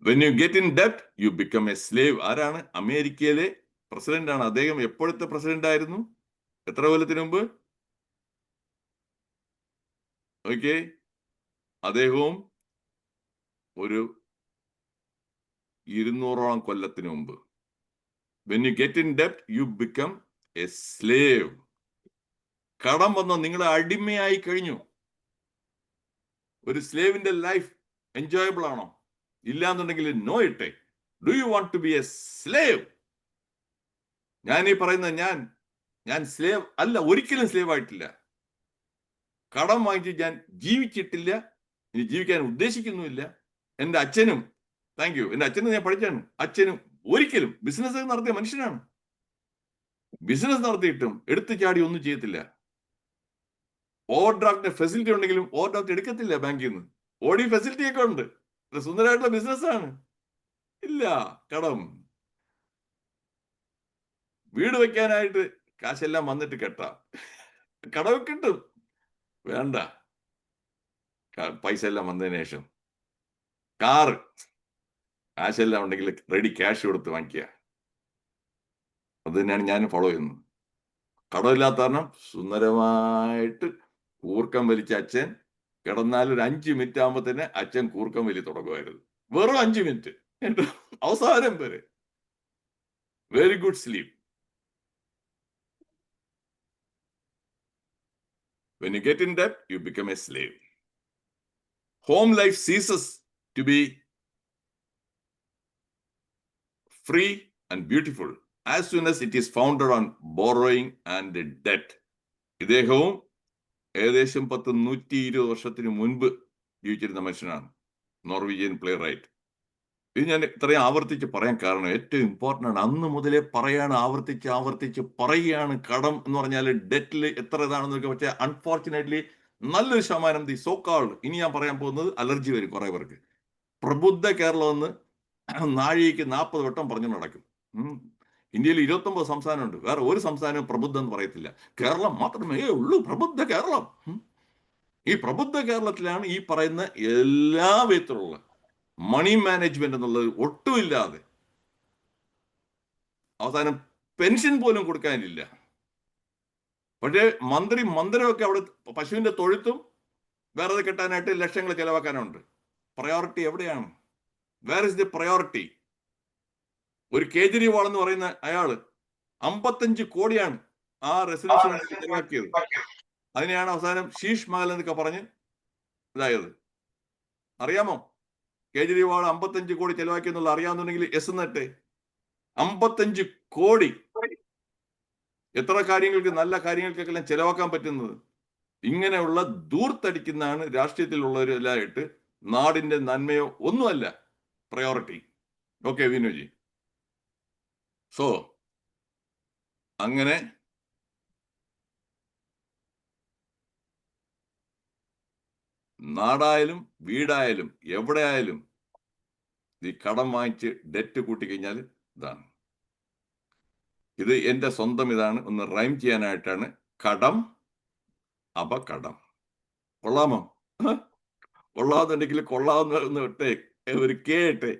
When you get in debt, you become a slave. ആരാണ്? അമേരിക്കയിലെ പ്രസിഡന്റ് ആണ് അദ്ദേഹം. എപ്പോഴത്തെ പ്രസിഡന്റ് ആയിരുന്നു? എത്ര കൊല്ലത്തിന് മുമ്പ്? ഓക്കെ, അദ്ദേഹവും ഒരു 200ഓളം കൊല്ലത്തിന് മുമ്പ്. When you get in debt, you become a slave. കടം വന്ന നിങ്ങളെ അടിമയായി കഴിഞ്ഞു. ഒരു സ്ലേവിന്റെ ലൈഫ് എൻജോയബിൾ ആണോ? ഇല്ലാന്നുണ്ടെങ്കിൽ നോ ഇട്ടെ. Do you want to be a slave? ഞാൻ ഈ പറയുന്നത്, ഞാൻ സ്ലേവ് അല്ല, ഒരിക്കലും സ്ലേവ് ആയിട്ടില്ല. കടം വാങ്ങിച്ച് ഞാൻ ജീവിച്ചിട്ടില്ല, ഇനി ജീവിക്കാൻ ഉദ്ദേശിക്കുന്നുമില്ല. എൻ്റെ അച്ഛനും, താങ്ക് യു, എൻ്റെ അച്ഛനും ഞാൻ പഠിച്ചാണ്. അച്ഛനും ഒരിക്കലും ബിസിനസ് നടത്തിയ മനുഷ്യനാണ്. ബിസിനസ് നടത്തിയിട്ടും എടുത്തു ചാടി ഒന്നും ചെയ്യത്തില്ല. ഓവർ ഡ്രാഫ്റ്റിന്റെ ഫെസിലിറ്റി ഉണ്ടെങ്കിലും ഓവർ ഡ്രാഫ്റ്റ് എടുക്കത്തില്ല ബാങ്കിൽ നിന്ന്. ഓഡി ഫെസിലിറ്റി ഒക്കെ ഉണ്ട്, സുന്ദരമായിട്ടുള്ള ബിസിനസ് ആണ്. ഇല്ല, കടം. വീട് വെക്കാനായിട്ട് കാശെല്ലാം വന്നിട്ട് കെട്ടാം, കടം കിട്ടും, വേണ്ട, പൈസ എല്ലാം വന്നതിന് ശേഷം. കാറ് കാശെല്ലാം ഉണ്ടെങ്കിൽ റെഡി ക്യാഷ് കൊടുത്ത് വാങ്ങിക്കുക. അത് തന്നെയാണ് ഞാനും ഫോളോ ചെയ്യുന്നത്. കടമില്ലാത്ത കാരണം സുന്ദരമായിട്ട് കൂർക്കം വലിച്ച അച്ഛൻ കിടന്നാൽ ഒരു 5 മിനിറ്റ് ആകുമ്പോൾ തന്നെ അച്ഛൻ കൂർക്കം വലി തുടങ്ങുമായിരുന്നു. വെറും 5 മിനിറ്റ്, അവസാനം വരെ very good sleep. When you get in debt, you become a slave. Home life ceases to be free and beautiful as soon as it is founded on borrowing and debt. ഇദ്ദേഹവും ഏകദേശം 120 വർഷത്തിന് മുൻപ് ജീവിച്ചിരുന്ന മനുഷ്യനാണ്, നോർവീജിയൻ പ്ലേ റൈറ്റ്. ഇത് ഞാൻ ഇത്രയും ആവർത്തിച്ച് പറയാൻ കാരണം ഏറ്റവും ഇമ്പോർട്ടൻ്റ് ആണ്. അന്ന് മുതലേ ആവർത്തിച്ച് പറയുകയാണ് കടം എന്ന് പറഞ്ഞാൽ ഡെറ്റിൽ എത്ര ഇതാണെന്ന് നോക്കുക. പക്ഷേ അൺഫോർച്ചുനേറ്റ്ലി നല്ലൊരു ശതമാനം ദി സോ കാൾഡ്, ഇനി ഞാൻ പറയാൻ പോകുന്നത് അലർജി വരും കുറെ പേർക്ക്. പ്രബുദ്ധ കേരളം എന്ന് നാഴികയ്ക്ക് 40 വട്ടം പറഞ്ഞു നടക്കും. ഇന്ത്യയിൽ 29 സംസ്ഥാനമുണ്ട്, വേറെ ഒരു സംസ്ഥാനവും പ്രബുദ്ധം എന്ന് പറയത്തില്ല. കേരളം മാത്രമേ ഉള്ളൂ പ്രബുദ്ധ കേരളം. ഈ പ്രബുദ്ധ കേരളത്തിലാണ് ഈ പറയുന്ന എല്ലാ വിധത്തിലുള്ള മണി മാനേജ്മെന്റ് എന്നുള്ളത് ഒട്ടുമില്ലാതെ, അവസാനം പെൻഷൻ പോലും കൊടുക്കാനില്ല. പക്ഷേ മന്ദിരമൊക്കെ അവിടെ പശുവിന്റെ തൊഴുത്തും വേറെ കെട്ടാനായിട്ട് ലക്ഷങ്ങൾ ചെലവാക്കാനുണ്ട്. പ്രയോറിറ്റി എവിടെയാണ്? Where is the priority? ഒരു കേജ്രിവാൾ എന്ന് പറയുന്ന അയാള് 55 കോടിയാണ് ആ റെസൊല്യൂഷൻ ചെലവാക്കിയത്. അതിനെയാണ് അവസാനം ശീഷ് മഹൽ എന്നൊക്കെ പറഞ്ഞ് ഇതായത്. അറിയാമോ കേജ്രിവാൾ 55 കോടി ചെലവാക്കി എന്നുള്ള? അറിയാവുന്നുണ്ടെങ്കിൽ എസ് എന്നിട്ടെ. 55 കോടി എത്ര കാര്യങ്ങൾക്ക്, നല്ല കാര്യങ്ങൾക്കൊക്കെല്ലാം ചെലവാക്കാൻ പറ്റുന്നത്. ഇങ്ങനെയുള്ള ദൂർത്തടിക്കുന്നതാണ് രാഷ്ട്രീയത്തിലുള്ളവരെല്ലാമായിട്ട്. നാടിന്റെ നന്മയോ ഒന്നുമല്ല പ്രയോറിറ്റി. ഓക്കെ വിനുജി. സോ അങ്ങനെ നാടായാലും വീടായാലും എവിടെ ആയാലും ഈ കടം വാങ്ങിച്ച് ഡെറ്റ് കൂട്ടിക്കഴിഞ്ഞാൽ ഇതാണ്. ഇത് എന്റെ സ്വന്തം ഇതാണ്, ഒന്ന് റൈം ചെയ്യാനായിട്ടാണ്. കടം അപകടം. കൊള്ളാമോ? കൊള്ളാവുന്നുണ്ടെങ്കിൽ കൊള്ളാവുന്ന ഇട്ടേ, ഒരു കേട്ടെ.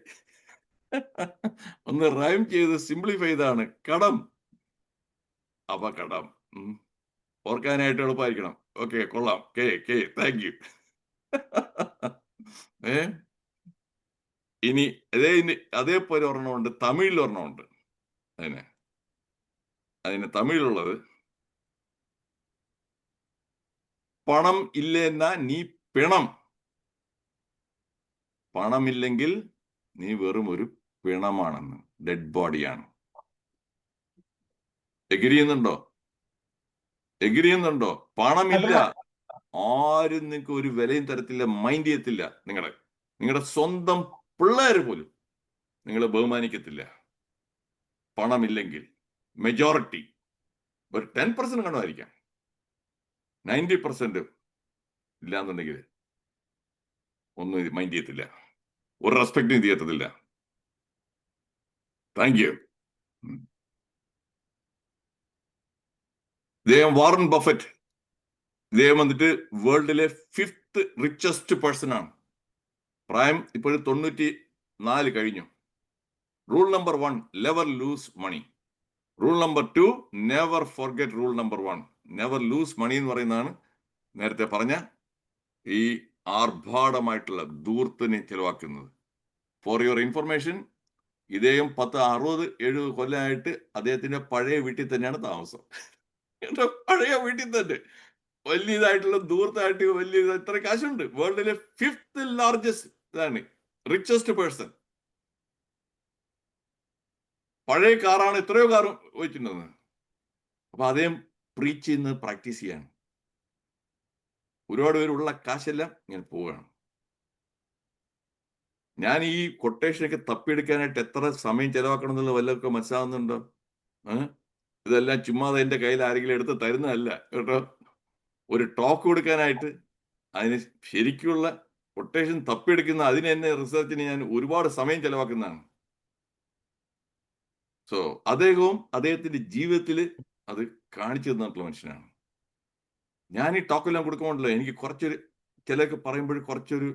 ഒന്ന് റൈം ചെയ്ത് സിംപ്ലിഫൈ ചെയ്താണ്. കടം അപകടം. ഓർക്കാനായിട്ട് എളുപ്പമായിരിക്കണം. ഓക്കെ, കൊള്ളാം. Thank you. ഇനി അതേപോലെ ഒരെണ്ണമുണ്ട്, തമിഴിൽ ഒരെണ്ണമുണ്ട്. അതിന് തമിഴിലുള്ളത്, പണം ഇല്ലെന്നാ നീ പിണം, പണമില്ലെങ്കിൽ നീ വെറും ഒരു പിണമാണെന്ന്, ഡെഡ് ബോഡിയാണ്. എഗ്രി ചെയ്യുന്നുണ്ടോ? പണമില്ല, ആരും നിങ്ങൾക്ക് ഒരു വിലയും തരത്തില്ല, മൈൻഡ് ചെയ്യത്തില്ല. നിങ്ങളുടെ സ്വന്തം പിള്ളേർ പോലും നിങ്ങളെ ബഹുമാനിക്കത്തില്ല പണമില്ലെങ്കിൽ. മെജോറിറ്റി ഒരു 10% കാണുമായിരിക്കാം, 90% ഇല്ലാന്നുണ്ടെങ്കിൽ ഒന്നും മൈൻഡ് ചെയ്യത്തില്ല, ഒരു റെസ്പെക്റ്റും ചെയ്യത്തില്ല. Thank you. ഇദ്ദേഹം വാറൻ ബഫറ്റ്, ഇദ്ദേഹം വന്നിട്ട് വേൾഡിലെ 5th റിച്ചസ്റ്റ് പേഴ്സൺ ആണ്. പ്രായം ഇപ്പോഴും 94 കഴിഞ്ഞു. Rule number 1, never lose money. Rule number 2, never forget rule number 1, never lose money എന്ന് പറയുന്നതാണ് നേരത്തെ പറഞ്ഞ ഈ ആർഭാടമായിട്ടുള്ള ദൂർത്തിന് ചെലവാക്കുന്നത്. ഫോർ യുവർ ഇൻഫർമേഷൻ, ഇദ്ദേഹം 60-70 കൊല്ലമായിട്ട് അദ്ദേഹത്തിന്റെ പഴയ വീട്ടിൽ തന്നെയാണ് താമസം. പഴയ വീട്ടിൽ തന്നെ വലിയ ഇതായിട്ടുള്ള ദൂർത്തായിട്ട് വലിയ ഇത്ര കാശുണ്ട്. വേൾഡിലെ 5th ലാർജസ്റ്റ് ഇതാണ്, റിച്ചസ്റ്റ് പേഴ്സൺ. പഴയ കാറാണ്, എത്രയോ കാർ വെച്ചിട്ടുണ്ടെന്ന്. അപ്പൊ അദ്ദേഹം പ്രീച്ച് ചെയ്യുന്നത് പ്രാക്ടീസ് ചെയ്യാണ്. ഒരുപാട് പേരുള്ള കാശെല്ലാം ഇങ്ങനെ പോവുകയാണ്. ഞാൻ ഈ കൊട്ടേഷനൊക്കെ തപ്പിയെടുക്കാനായിട്ട് എത്ര സമയം ചെലവാക്കണം എന്നുള്ളത് വല്ലതൊക്കെ മനസ്സിലാവുന്നുണ്ടോ? ഇതെല്ലാം ചുമ്മാതെ എന്റെ കയ്യിൽ ആരെങ്കിലും എടുത്ത് തരുന്നതല്ല കേട്ടോ. ഒരു ടോക്ക് കൊടുക്കാനായിട്ട് അതിന് ശരിക്കുള്ള കൊട്ടേഷൻ തപ്പിയെടുക്കുന്ന, അതിന് തന്നെ റിസർച്ചിന് ഞാൻ ഒരുപാട് സമയം ചെലവാക്കുന്നതാണ്. സോ അദ്ദേഹവും അദ്ദേഹത്തിന്റെ ജീവിതത്തിൽ അത് കാണിച്ചു തന്നിട്ടുള്ള മനുഷ്യനാണ്. ഞാൻ ഈ ടോക്കെല്ലാം കൊടുക്കുമ്പോഴല്ലോ എനിക്ക് കുറച്ചൊരു ചിലർക്ക് പറയുമ്പോൾ കുറച്ചൊരു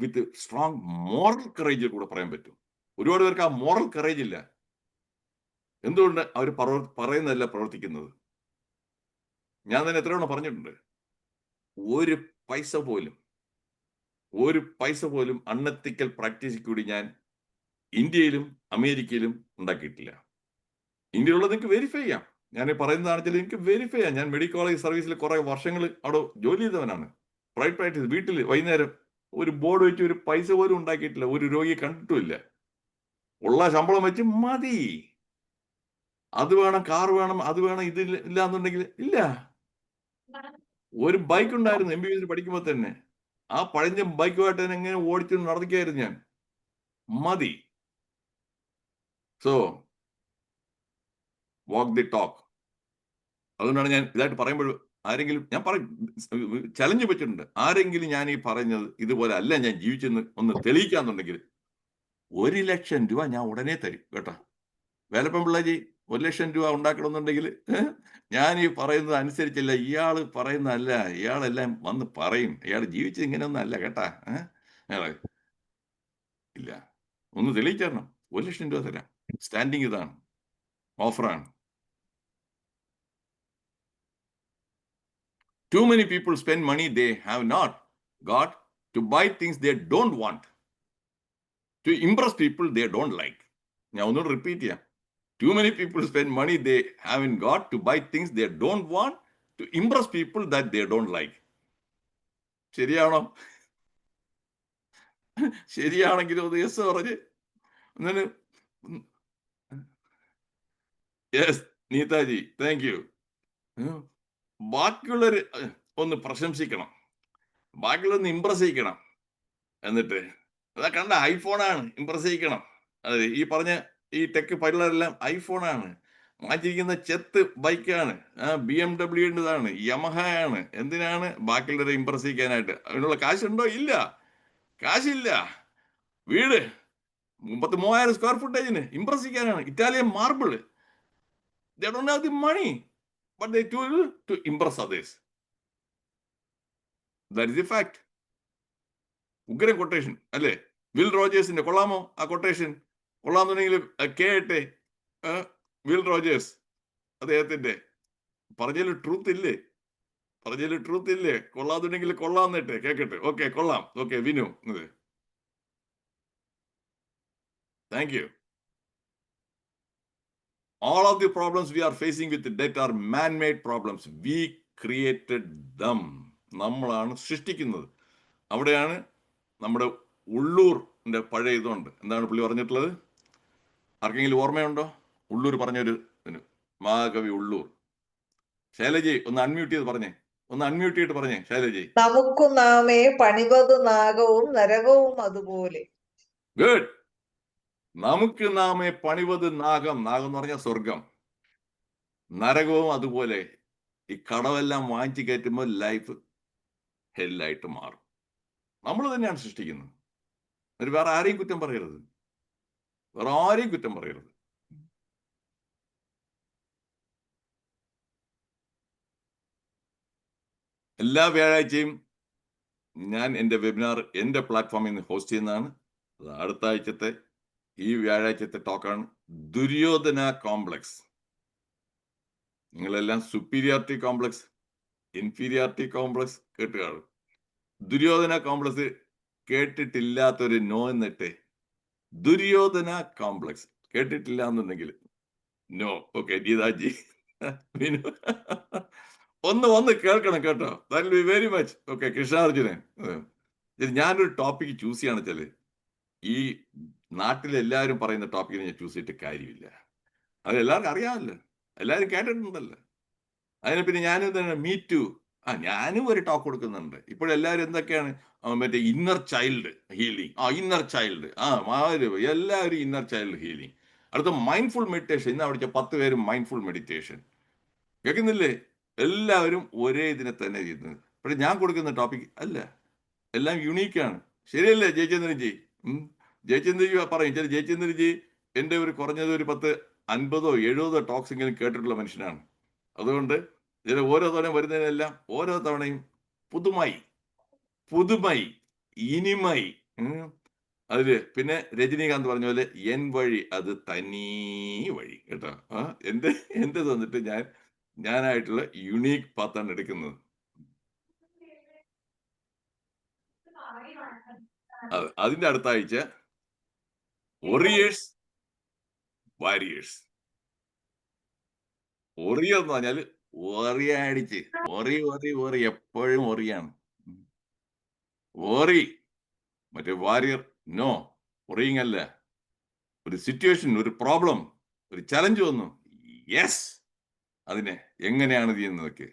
വിത്ത് സ്ട്രോങ് മോറൽ കറേജ് കൂടെ പറയാൻ പറ്റും. ഒരുപാട് പേർക്ക് ആ മോറൽ കറേജ് ഇല്ല. എന്തുകൊണ്ട്? അവർ പറയുന്നതല്ല പ്രവർത്തിക്കുന്നത്. ഞാൻ തന്നെ എത്രയോണം പറഞ്ഞിട്ടുണ്ട്, ഒരു പൈസ പോലും അൺഎത്തിക്കൽ പ്രാക്ടീസിൽ കൂടി ഞാൻ ഇന്ത്യയിലും അമേരിക്കയിലും ഉണ്ടാക്കിയിട്ടില്ല. ഇന്ത്യയിലുള്ളത് നിങ്ങൾക്ക് വെരിഫൈ ചെയ്യാം. ഞാൻ പറയുന്നതാണെങ്കിലും എനിക്ക് വെരിഫൈ ചെയ്യാം. ഞാൻ മെഡിക്കൽ കോളേജ് സർവീസിൽ കുറെ വർഷങ്ങൾ അവിടെ ജോലി ചെയ്തവനാണ്. പ്രൈവറ്റ് പ്രാക്ടീസ്, വീട്ടിൽ വൈകുന്നേരം ഒരു ബോർഡ് വെച്ച് ഒരു പൈസ പോലും ഉണ്ടാക്കിയിട്ടില്ല, ഒരു രോഗിയെ കണ്ടിട്ടുമില്ല. ഉള്ള ശമ്പളം വെച്ച് മതി. അത് വേണം, കാർ വേണം, അത് വേണം, ഇത് ഇല്ല എന്നുണ്ടെങ്കിൽ ഇല്ല. ഒരു ബൈക്ക് ഉണ്ടായിരുന്നു MBBS പഠിക്കുമ്പോൾ തന്നെ. ആ പഴഞ്ഞ ബൈക്കുമായിട്ട് തന്നെ എങ്ങനെ ഓടിച്ചു നടന്നിക്കായിരുന്നു ഞാൻ. മതി. So walk the talk. അതുകൊണ്ടാണ് ഞാൻ ഇതായിട്ട് പറയുമ്പോൾ ആരെങ്കിലും ഞാൻ പറയും, ചലഞ്ച് വെച്ചിട്ടുണ്ട്. ആരെങ്കിലും ഞാൻ ഈ പറഞ്ഞത് ഇതുപോലെ അല്ല ഞാൻ ജീവിച്ചെന്ന് ഒന്ന് തെളിയിക്കാന്നുണ്ടെങ്കിൽ 1,00,000 രൂപ ഞാൻ ഉടനെ തരും കേട്ടോ. വേലപ്പൻ പിള്ളാജി 1,00,000 രൂപ ഉണ്ടാക്കണമെന്നുണ്ടെങ്കിൽ ഞാൻ ഈ പറയുന്നത് അനുസരിച്ചില്ല, ഇയാൾ പറയുന്നതല്ല, ഇയാളെല്ലാം വന്ന് പറയും, ഇയാൾ ജീവിച്ചത് ഇങ്ങനെയൊന്നും അല്ല കേട്ടാ. ഇല്ല, ഒന്ന് തെളിയിച്ചരണം. 1,00,000 രൂപ തരാം. സ്റ്റാൻഡിങ് ഇതാണ്, ഓഫറാണ്. Too many people spend money they have not got to buy things they don't want, to impress people they don't like. ഞാൻ ഒന്നുകൂടെ റിപ്പീറ്റ് ചെയ്യാം. Too many people spend money they haven't got to buy things they don't want, to impress people that they don't like. ശരിയാണോ? ശരിയാണെങ്കിൽ ഒന്ന് യെസ് പറഞ്ഞ്. Yes Neethaji, thank you. ബാക്കിയുള്ളവർ ഒന്ന് പ്രശംസിക്കണം, ബാക്കിയുള്ളൊന്ന് ഇംപ്രസ് ചെയ്യിക്കണം. എന്നിട്ട് അതാ കണ്ട ഐഫോണാണ്, ഇംപ്രസ് ചെയ്യിക്കണം. അതെ, ഈ പറഞ്ഞ ഈ ടെക് പരിപാടികളെല്ലാം ഐഫോണാണ്. മാറ്റിയിരിക്കുന്ന ചെത്ത് ബൈക്കാണ്, BMW യമഹ ആണ്. എന്തിനാണ്? ബാക്കിയുള്ളവരെ ഇംപ്രസ് ചെയ്യിക്കാനായിട്ട്. അതിനുള്ള കാശുണ്ടോ? ഇല്ല, കാശില്ല. വീട് 33,000 സ്ക്വയർ ഫുട്ടേജിന് ഇംപ്രസ് ചെയ്യാനാണ്. Italian marble. They don't have the money, but they do to impress others. That is the fact. ഉഗ്രൻ കൊട്ടേഷൻ അല്ലേ? വിൽ റോജേഴ്സിന്റെ കൊള്ളാമോ? ആ കൊട്ടേഷൻ കൊള്ളാമെന്നുണ്ടെങ്കിൽ കേട്ടെ. വിൽ റോജേഴ്സ് അദ്ദേഹത്തിന്റെ പറഞ്ഞതിൽ ട്രൂത്ത് ഇല്ലേ? പറഞ്ഞതിൽ ട്രൂത്ത് ഇല്ലേ? കൊള്ളാന്നുണ്ടെങ്കിൽ കൊള്ളാന്നിട്ടെ കേക്കട്ടെ. ഓക്കെ, കൊള്ളാം. Okay, Vinu, thank you. All of the problems we are facing with debt are man-made problems. We created them. നമ്മളാണ് സൃഷ്ടിക്കുന്നത്. അവിടെയാണ് നമ്മുടെ ഉള്ളൂരിന്റെ പഴയ ഇതുണ്ട്. എന്താണ് പുള്ളി പറഞ്ഞിട്ടുള്ളത്? ആർക്കെങ്കിലും ഓർമ്മയുണ്ടോ? ഉള്ളൂർ പറഞ്ഞൊരു മഹാകവി ഉള്ളൂർ. ശൈലജി ഒന്ന് അൺമ്യൂട്ട് ചെയ്ത് പറഞ്ഞേ. ഒന്ന് അൺമ്യൂട്ട് ചെയ്തിട്ട് പറഞ്ഞേ ശൈലജി. നമുക്കു നാമേ പണിവതു നാഗവും നരകവും അതുപോലെ. ഗുഡ്. നമുക്ക് നാമേ പണിവത് നാഗം. നാഗം എന്ന് പറഞ്ഞാൽ സ്വർഗം. നരകവും അതുപോലെ. ഈ കടവെല്ലാം വാങ്ങിച്ചു കയറ്റുമ്പോൾ ലൈഫ് ഹെല്ലായിട്ട് മാറും. നമ്മൾ തന്നെയാണ് സൃഷ്ടിക്കുന്നത്. ഒരു വേറെ ആരെയും കുറ്റം പറയരുത്, വേറെ ആരെയും കുറ്റം പറയരുത്. എല്ലാ വ്യാഴാഴ്ചയും ഞാൻ എൻ്റെ വെബിനാർ എൻ്റെ പ്ലാറ്റ്ഫോമിൽ നിന്ന് ഹോസ്റ്റ് ചെയ്യുന്നതാണ്. അത് അടുത്ത ആഴ്ചത്തെ ഈ വ്യാഴാഴ്ചത്തെ ടോക്കാണ് ദുര്യോധന കോംപ്ലക്സ്. നിങ്ങളെല്ലാം സുപ്പീരിയോറിറ്റി കോംപ്ലക്സ്, ഇൻഫീരിയോറിറ്റി കോംപ്ലക്സ് കേട്ട് കാണും. ദുര്യോധന കോംപ്ലക്സ് കേട്ടിട്ടില്ലാത്തൊരു നോ എന്നിട്ട് ദുര്യോധന കോംപ്ലക്സ് കേട്ടിട്ടില്ല എന്നുണ്ടെങ്കിൽ നോ. ഓക്കെ, ഗീതാജി ഒന്ന് കേൾക്കണം കേട്ടോ. That will be very much. Okay, Krishnarjunan, ഞാനൊരു ടോപ്പിക് ചൂസ് ചെയ്യാണ് വെച്ചാല് ഈ നാട്ടിലെല്ലാവരും പറയുന്ന ടോപ്പിക്കിന് ഞാൻ ചൂസ് ചെയ്തിട്ട് കാര്യമില്ല. അത് എല്ലാവർക്കും അറിയാമല്ലോ, എല്ലാവരും കേട്ടിട്ടുണ്ടല്ലോ. അതിനെ പിന്നെ ഞാനും തന്നെ മീ ടു, ഞാനും ഒരു ടോക്ക് കൊടുക്കുന്നുണ്ട്. ഇപ്പോഴെല്ലാവരും എന്തൊക്കെയാണ് മറ്റേ inner child healing, inner child, എല്ലാവരും ഇന്നർ ചൈൽഡ് ഹീലിംഗ്. അടുത്ത മൈൻഡ്ഫുൾ മെഡിറ്റേഷൻ. ഇന്ന് അവിടെ 10 പേരും മൈൻഡ്ഫുൾ മെഡിറ്റേഷൻ കേൾക്കുന്നില്ലേ? എല്ലാവരും ഒരേ ഇതിനെ തന്നെ ചെയ്യുന്നത്. പക്ഷെ ഞാൻ കൊടുക്കുന്ന ടോപ്പിക് അല്ല, എല്ലാം യുണീക്കാണ്. ശരിയല്ലേ ജയചന്ദ്രൻജി? ജയചന്ദ്രൻജി പറയും. ജയചന്ദ്രൻജി എൻ്റെ ഒരു കുറഞ്ഞത് ഒരു 50 70 ടോക്സ് എങ്കിലും കേട്ടിട്ടുള്ള മനുഷ്യനാണ്. അതുകൊണ്ട് ഇതിൽ ഓരോ തവണയും വരുന്നതിനെല്ലാം ഓരോ തവണയും പുതുമായി ഇനിമായി. അതില് പിന്നെ രജനീകാന്ത് പറഞ്ഞ പോലെ എൻ വഴി അത് തനീ വഴി കേട്ടോ. എന്റെ തന്നിട്ട് ഞാനായിട്ടുള്ള യുണീക്ക് പാത്താണ് എടുക്കുന്നത്. അതിന്റെ അടുത്ത ആഴ്ച ഒറിയേഴ്സ് വാരിയേഴ്സ്. ഒറിയ എന്ന് പറഞ്ഞാല് ഒറിയടിച്ച് ഒറി എപ്പോഴും ഒറിയാണ്. ഒറി മറ്റേ വാരിയർ നോ, ഒറിയിങ് അല്ല. ഒരു സിറ്റുവേഷൻ, ഒരു പ്രോബ്ലം, ഒരു ചലഞ്ച് വന്നു, യെസ്, അതിനെ എങ്ങനെയാണ് ചെയ്യുന്നതൊക്കെ.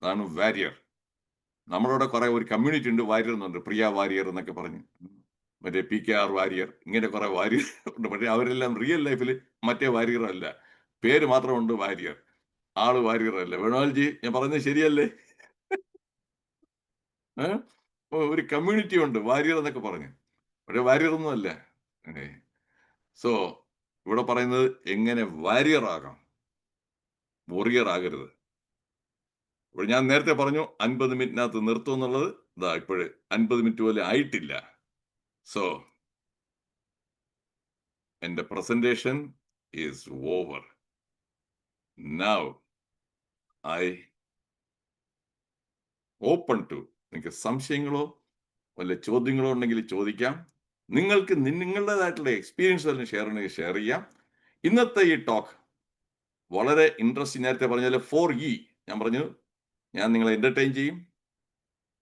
അതാണ് വാരിയർ. നമ്മളോട് കുറെ ഒരു കമ്മ്യൂണിറ്റി ഉണ്ട്, വാരിയർ എന്നുണ്ട്, പ്രിയ വാരിയർ എന്നൊക്കെ പറഞ്ഞ്, മറ്റേ PKR വാരിയർ, ഇങ്ങനെ കുറെ വാരിയർ ഉണ്ട്. പക്ഷെ അവരെല്ലാം റിയൽ ലൈഫിൽ മറ്റേ വാരിയർ അല്ല, പേര് മാത്രമുണ്ട് വാരിയർ, ആള് വാരിയർ അല്ല. വേണോൽജി, ഞാൻ പറഞ്ഞത് ശരിയല്ലേ? ഒരു കമ്മ്യൂണിറ്റി ഉണ്ട് വാരിയർ എന്നൊക്കെ പറഞ്ഞ്, പക്ഷെ വാരിയർ ഒന്നും അല്ല. സോ ഇവിടെ പറയുന്നത് എങ്ങനെ വാരിയർ ആകാം, വോറിയർ ആകരുത്. ഇപ്പോൾ ഞാൻ നേരത്തെ പറഞ്ഞു 50 മിനിറ്റിനകത്ത് നിർത്തും എന്നുള്ളത്. ഇതാ ഇപ്പോഴ് 50 മിനിറ്റ് പോലും ആയിട്ടില്ല. സോ എന്റെ presentation is over. Now I open to, നിങ്ങൾക്ക് സംശയങ്ങളോ വല്ല ചോദ്യങ്ങളോ ഉണ്ടെങ്കിൽ ചോദിക്കാം. നിങ്ങൾക്ക് നിങ്ങളുടേതായിട്ടുള്ള എക്സ്പീരിയൻസ് തന്നെ ഷെയർ ചെയ്യാം. ഇന്നത്തെ ഈ ടോക്ക് വളരെ ഇൻട്രസ്റ്റിംഗ്. നേരത്തെ പറഞ്ഞ 4E ഞാൻ പറഞ്ഞു, ഞാൻ നിങ്ങളെ എന്റർടൈൻ ചെയ്യും,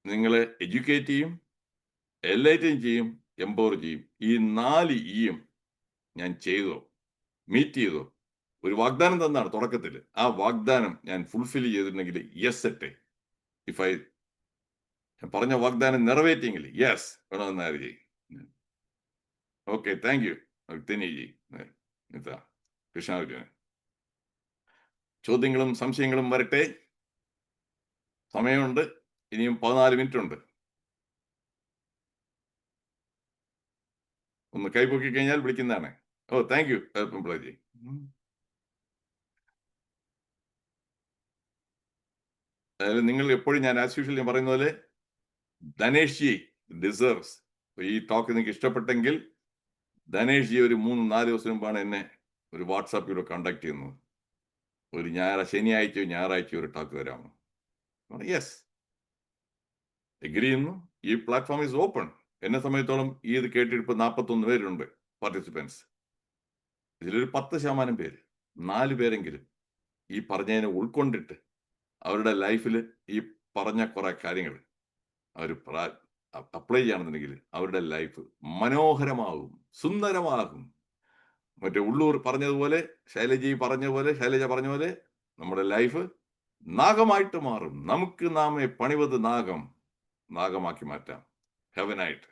നിങ്ങളെ എഡ്യൂക്കേറ്റ് ചെയ്യും, എൻലൈറ്റൻ ചെയ്യും, എംപവർ ചെയ്യും. ഈ 4 Eയും ഞാൻ ചെയ്തോ, മീറ്റ് ചെയ്തോ. ഒരു വാഗ്ദാനം തന്നാണ് തുടക്കത്തിൽ. ആ വാഗ്ദാനം ഞാൻ ഫുൾഫിൽ ചെയ്തിട്ടുണ്ടെങ്കിൽ യെസ് എട്ടെ. ഇഫ് ഐ പറഞ്ഞ വാഗ്ദാനം നിറവേറ്റിയെങ്കിൽ യെസ് വേണമെന്നാര് ചെയ്യും. ഓക്കെ, താങ്ക് യു തെനിജി കൃഷ്ണാർജുനൻ. ചോദ്യങ്ങളും സംശയങ്ങളും വരട്ടെ. സമയമുണ്ട്, ഇനിയും 14 മിനിറ്റ് ഉണ്ട്. ഒന്ന് കൈപൊക്കി കഴിഞ്ഞാൽ വിളിക്കുന്നതാണ്. ഓ, താങ്ക് യു പിമ്പിളജി. അതായത് നിങ്ങൾ എപ്പോഴും ഞാൻ ആസ് യൂഷ്വൽ ഞാൻ പറയുന്ന പോലെ ധനേഷ് ജി ഡിസേർവ്സ്. ഈ ടോക്ക് നിങ്ങൾക്ക് ഇഷ്ടപ്പെട്ടെങ്കിൽ ധനേഷ് ജി ഒരു 3-4 ദിവസം മുമ്പാണ് എന്നെ ഒരു വാട്സാപ്പിലൂടെ കോണ്ടാക്ട് ചെയ്യുന്നത്. ഒരു ശനിയാഴ്ചയോ ഞായറാഴ്ചയോ ഒരു ടോക്ക് തരാമോ? യെസ്, എഗ്രി ചെയ്യുന്നു. ഈ പ്ലാറ്റ്ഫോം ഈസ് ഓപ്പൺ. എന്നെ സമയത്തോളം ഈ ഇത് കേട്ടിട്ട് ഇപ്പൊ 41 പേരുണ്ട് പാർട്ടിസിപ്പൻസ്. ഇതിലൊരു 10% പേര്, 4 പേരെങ്കിലും ഈ പറഞ്ഞതിനെ ഉൾക്കൊണ്ടിട്ട് അവരുടെ ലൈഫിൽ ഈ പറഞ്ഞ കുറെ കാര്യങ്ങൾ അവർ അപ്ലൈ ചെയ്യണമെന്നുണ്ടെങ്കിൽ അവരുടെ ലൈഫ് മനോഹരമാകും, സുന്ദരമാകും. മറ്റേ ഉള്ളൂർ പറഞ്ഞതുപോലെ, ശൈലജ പറഞ്ഞ പോലെ നമ്മുടെ ലൈഫ് നാഗമായിട്ട് മാറും. നമുക്ക് നാമെ പണിവത് നാഗം, നാഗമാക്കി മാറ്റാം. ഹെവനായിട്ട്.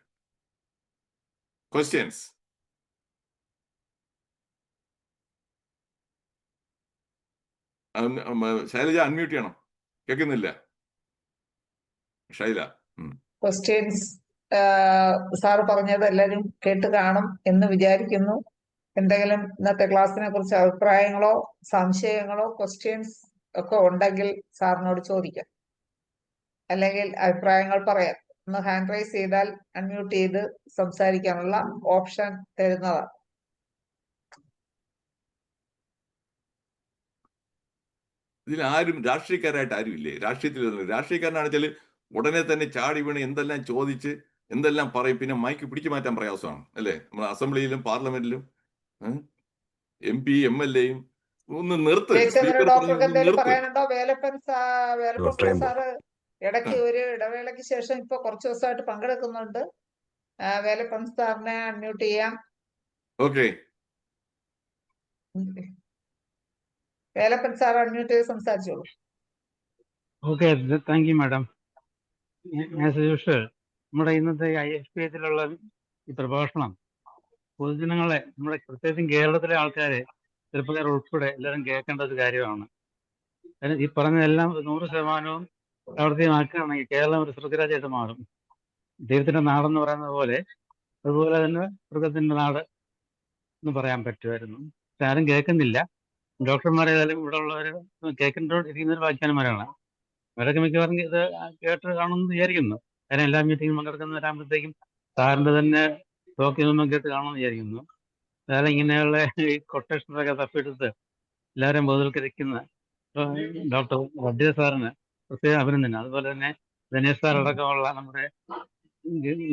ക്വസ്റ്റ്യൻസ്? ശൈലജ അൺമ്യൂട്ട് ചെയ്യണം, കേൾക്കുന്നില്ല ശൈല. ക്വസ്റ്റ്യൻസ് സാറ് പറഞ്ഞത് എല്ലാവരും കേട്ട് കാണും എന്ന് വിചാരിക്കുന്നു. എന്തെങ്കിലും ഇന്നത്തെ ക്ലാസ്സിനെ കുറിച്ച് അഭിപ്രായങ്ങളോ സംശയങ്ങളോ ക്വസ്റ്റ്യൻസ് ഒക്കെ ഉണ്ടെങ്കിൽ സാറിനോട് ചോദിക്കാം, അല്ലെങ്കിൽ അഭിപ്രായങ്ങൾ പറയാം. ഒന്ന് ഹാൻഡ് റൈസ് ചെയ്താൽ അൺമ്യൂട്ട് ചെയ്ത് സംസാരിക്കാനുള്ള ഓപ്ഷൻ തരുന്നതാണ്. ഇതിൽ ആരും രാഷ്ട്രീയക്കാരായിട്ട് ആരും ഇല്ലേ? രാഷ്ട്രീയക്കാരനാണെന്ന് വെച്ചാൽ ഉടനെ തന്നെ ചാടി വീണ് എന്തെല്ലാം ചോദിച്ച് എന്തെല്ലാം പറയും, പിന്നെ മൈക്ക് പിടിച്ചു മാറ്റാൻ പ്രയാസമാണ് അല്ലേ? നമ്മുടെ അസംബ്ലിയിലും പാർലമെന്റിലും MP MLAയും ഒന്ന് നിർത്ത്. ഡോക്ടർക്ക് എന്തെങ്കിലും പറയാനുണ്ടോ? വേലപ്പൻ സാറ് ഇടയ്ക്ക് ഒരു ഇടവേളയ്ക്ക് ശേഷം ഇപ്പൊ കുറച്ചു ദിവസമായിട്ട് പങ്കെടുക്കുന്നുണ്ട്. വേലപ്പൻ സാറിനെ അൺമ്യൂട്ട് ചെയ്യാം. ഓക്കെ, വേലപ്പൻ സാർ അൺമ്യൂട്ട് ചെയ്ത് സംസാരിച്ചോളൂ. Okay, thank you madam. As usual നമ്മുടെ ഇന്നത്തെ IFPHലുള്ള ഈ പ്രഭാഷണം പൊതുജനങ്ങളെ, നമ്മുടെ പ്രത്യേകിച്ചും കേരളത്തിലെ ആൾക്കാരെ, ചെറുപ്പക്കാർ ഉൾപ്പെടെ എല്ലാവരും കേൾക്കേണ്ട ഒരു കാര്യമാണ്. ഈ പറഞ്ഞതെല്ലാം 100% പ്രാവർത്തികമാക്കുകയാണെങ്കിൽ കേരളം ഒരു സ്വർഗരാജ്യമായിട്ട് മാറും. ദൈവത്തിന്റെ നാടെന്ന് പറയുന്നത് പോലെ, അതുപോലെ തന്നെ മൃഗത്തിന്റെ നാട് എന്ന് പറയാൻ പറ്റുമായിരുന്നു. പക്ഷെ ആരും കേൾക്കുന്നില്ല. ഡോക്ടർമാരേതായാലും ഇവിടെ ഉള്ളവർ കേൾക്കുന്നവർ വായിക്കാന്മാരാണ്. അവരൊക്കെ മിക്കവാറും ഇത് കേട്ട് കാണുമെന്ന് വിചാരിക്കുന്നു. കാരണം എല്ലാ മീറ്റിംഗും പങ്കെടുക്കുന്നവരാകുമ്പോഴത്തേക്കും സാറിന്റെ തന്നെ ടോക്ക് ചെയ്യുമ്പോൾ കേട്ട് കാണുമെന്ന് വിചാരിക്കുന്നു. അതായത് ഇങ്ങനെയുള്ള ഈ കൊട്ടേഷനൊക്കെ തപ്പിയെടുത്ത് എല്ലാവരും ബോധവൽക്കരിക്കുന്ന ഡോക്ടർ വഡ്ഡേ സാറിന് പ്രത്യേക അഭിനന്ദനം. അതുപോലെ തന്നെ ദിനേശ് സാർ അടക്കമുള്ള നമ്മുടെ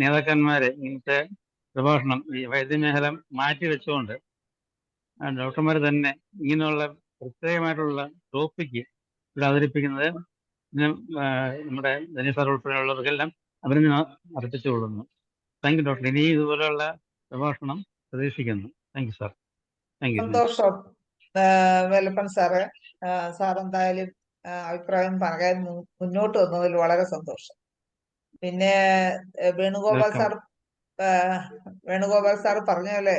നേതാക്കന്മാരെ ഇന്നത്തെ പ്രഭാഷണം ഈ വൈദ്യമേഖല മാറ്റി വെച്ചുകൊണ്ട് ഡോക്ടർമാർ തന്നെ ഇങ്ങനെയുള്ള പ്രത്യേകമായിട്ടുള്ള ടോപ്പിക്ക് ഇവിടെ അവതരിപ്പിക്കുന്നത് നമ്മുടെ ദിനേശ് സാർ ഉൾപ്പെടെയുള്ളവർക്കെല്ലാം അഭിനന്ദനം അർപ്പിച്ചുകൊള്ളുന്നു. Thank you doctor. ഇനി ഇതുപോലെയുള്ള പ്രഭാഷണം പ്രതീക്ഷിക്കുന്നു. Thank you sir. Thank you. സന്തോഷം വേലപ്പൻ സാറ്. സാർ എന്തായാലും അഭിപ്രായം പറയാൻ മുന്നോട്ട് വന്നതിൽ വളരെ സന്തോഷം. പിന്നെ വേണുഗോപാൽ വെൽക്കം. സാർ പറഞ്ഞ പോലെ